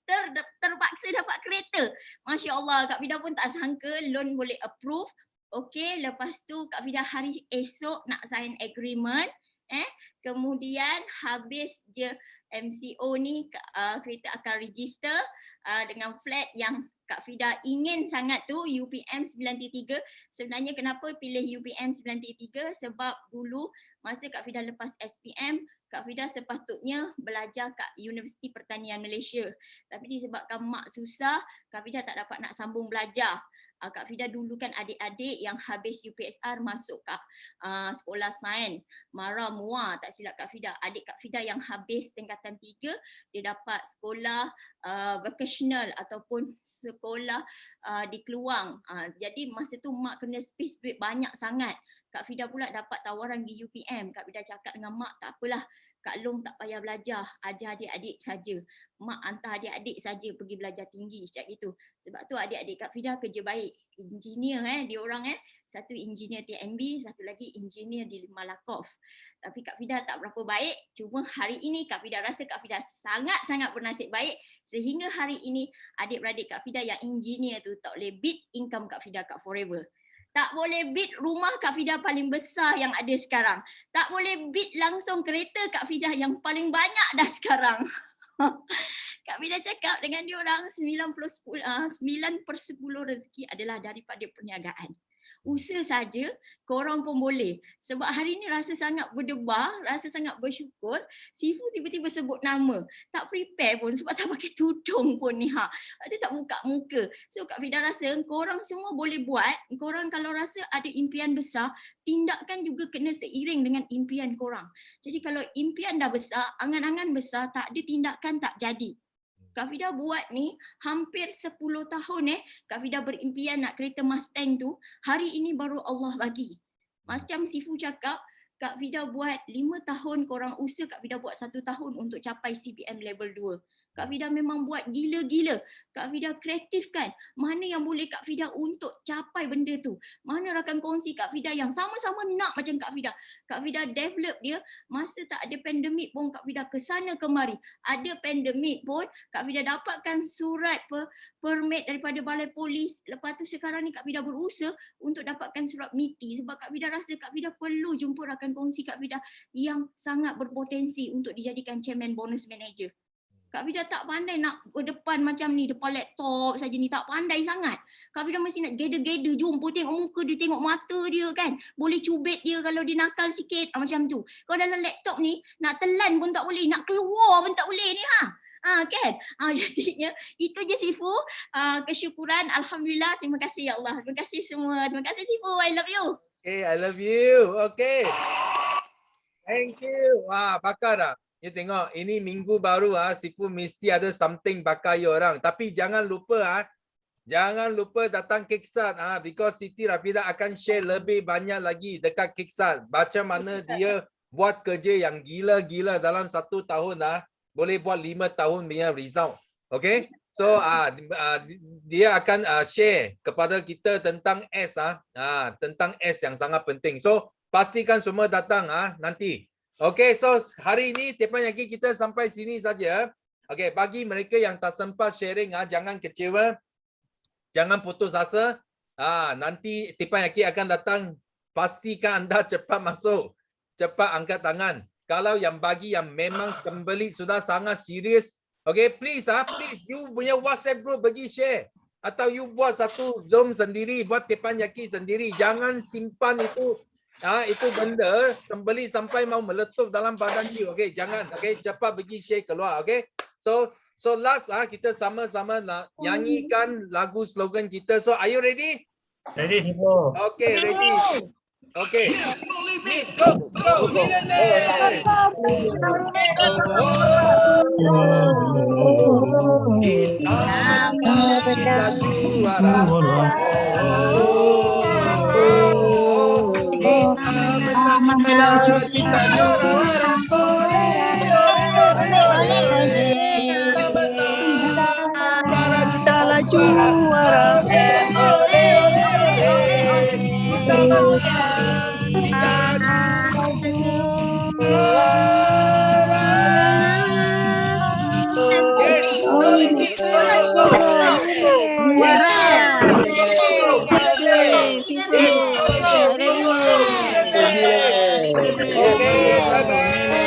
terpaksa dapat kereta. Masya Allah, Kak Fida pun tak sangka loan boleh approve. Okey, lepas tu Kak Fida hari esok nak sign agreement. Kemudian habis je MCO ni, kereta akan register dengan flat yang Kak Fida ingin sangat tu, UPM 93. Sebenarnya kenapa pilih UPM 93? Sebab dulu masa Kak Fida lepas SPM, Kak Fida sepatutnya belajar kat Universiti Pertanian Malaysia. Tapi disebabkan mak susah, Kak Fida tak dapat nak sambung belajar. Kak Fida dulu kan adik-adik yang habis UPSR masuk kat sekolah sains. Mara Mua tak silap Kak Fida. Adik Kak Fida yang habis tingkatan 3, dia dapat sekolah vocational ataupun sekolah di Keluang. Jadi masa tu mak kena space duit banyak sangat. Kak Fida pula dapat tawaran di UPM. Kak Fida cakap dengan mak, tak apalah, Kak Long tak payah belajar, ajar adik-adik saja. Mak hantar adik-adik saja pergi belajar tinggi macam itu. Sebab tu adik-adik Kak Fida kerja baik. Engineer dia orang satu engineer TMB, satu lagi engineer di Malakoff. Tapi Kak Fida tak berapa baik. Cuma hari ini Kak Fida rasa Kak Fida sangat-sangat bernasib baik sehingga hari ini adik-beradik Kak Fida yang engineer tu tak boleh beat income Kak Fida kat Forever. Tak boleh beat rumah Kak Fida paling besar yang ada sekarang. Tak boleh beat langsung kereta Kak Fida yang paling banyak dah sekarang. Kak Fida cakap dengan dia orang 9/10 rezeki adalah daripada perniagaan. Usaha saja, korang pun boleh. Sebab hari ni rasa sangat berdebar, rasa sangat bersyukur. Sifu tiba-tiba sebut nama. Tak prepare pun sebab tak pakai tudung pun ni. Dia tak buka muka. So Kak Fida rasa korang semua boleh buat. Korang kalau rasa ada impian besar, tindakan juga kena seiring dengan impian korang. Jadi kalau impian dah besar, angan-angan besar, tak ada tindakan tak jadi. Kak Fida buat ni hampir 10 tahun Kak Fida berimpian nak kereta Mustang tu. Hari ini baru Allah bagi. Macam Sifu cakap, Kak Fida buat 5 tahun korang usaha, Kak Fida buat 1 tahun untuk capai CPM level 2. Kak Fida memang buat gila-gila. Kak Fida kreatifkan mana yang boleh Kak Fida untuk capai benda tu. Mana rakan kongsi Kak Fida yang sama-sama nak macam Kak Fida. Kak Fida develop dia masa tak ada pandemik pun Kak Fida kesana kemari. Ada pandemik pun Kak Fida dapatkan surat permit daripada balai polis. Lepas tu sekarang ni Kak Fida berusaha untuk dapatkan surat MITI sebab Kak Fida rasa Kak Fida perlu jumpa rakan kongsi Kak Fida yang sangat berpotensi untuk dijadikan chairman bonus manager. Kak Vida tak pandai nak depan macam ni, depan laptop saja ni, tak pandai sangat. Kak Vida mesti nak gather, jumpa tengok muka dia, tengok mata dia kan. Boleh cubit dia kalau dia nakal sikit, macam tu. Kalau dalam laptop ni, nak telan pun tak boleh, nak keluar pun tak boleh ni kan? Jadinya itu je Sifu. Kesyukuran, alhamdulillah, terima kasih ya Allah. Terima kasih semua. Terima kasih Sifu. I love you. Okay, I love you. Okay. Thank you. Wah, pakar dah. You tengok, ini minggu baru Sifu mesti ada something bakar you orang. Tapi jangan lupa jangan lupa datang Kickstart because Siti Rafidah akan share lebih banyak lagi dekat Kickstart. Macam mana dia buat kerja yang gila-gila dalam 1 tahun boleh buat 5 tahun punya result. Okay? So dia akan share kepada kita tentang S tentang S yang sangat penting. So pastikan semua datang nanti. Okay, so hari ini Tepan Yaki kita sampai sini saja. Okay, bagi mereka yang tak sempat sharing jangan kecewa. Jangan putus asa. Nanti Tepan Yaki akan datang. Pastikan anda cepat masuk. Cepat angkat tangan. Kalau yang bagi yang memang kembali sudah sangat serius, okay, please you punya WhatsApp group bagi share. Atau you buat satu Zoom sendiri, buat Tepan Yaki sendiri. Jangan simpan itu benda sembeli sampai mau meletup dalam badan you. Okay, jangan. Okay, cepat pergi share keluar. Okay, so last kita sama-sama nak nyanyikan lagu slogan kita. So are you ready? Ready, Sifu. Okay, ready. Okay. Go. Millionaire. Kita juara. Kita juara. Okay, bye-bye.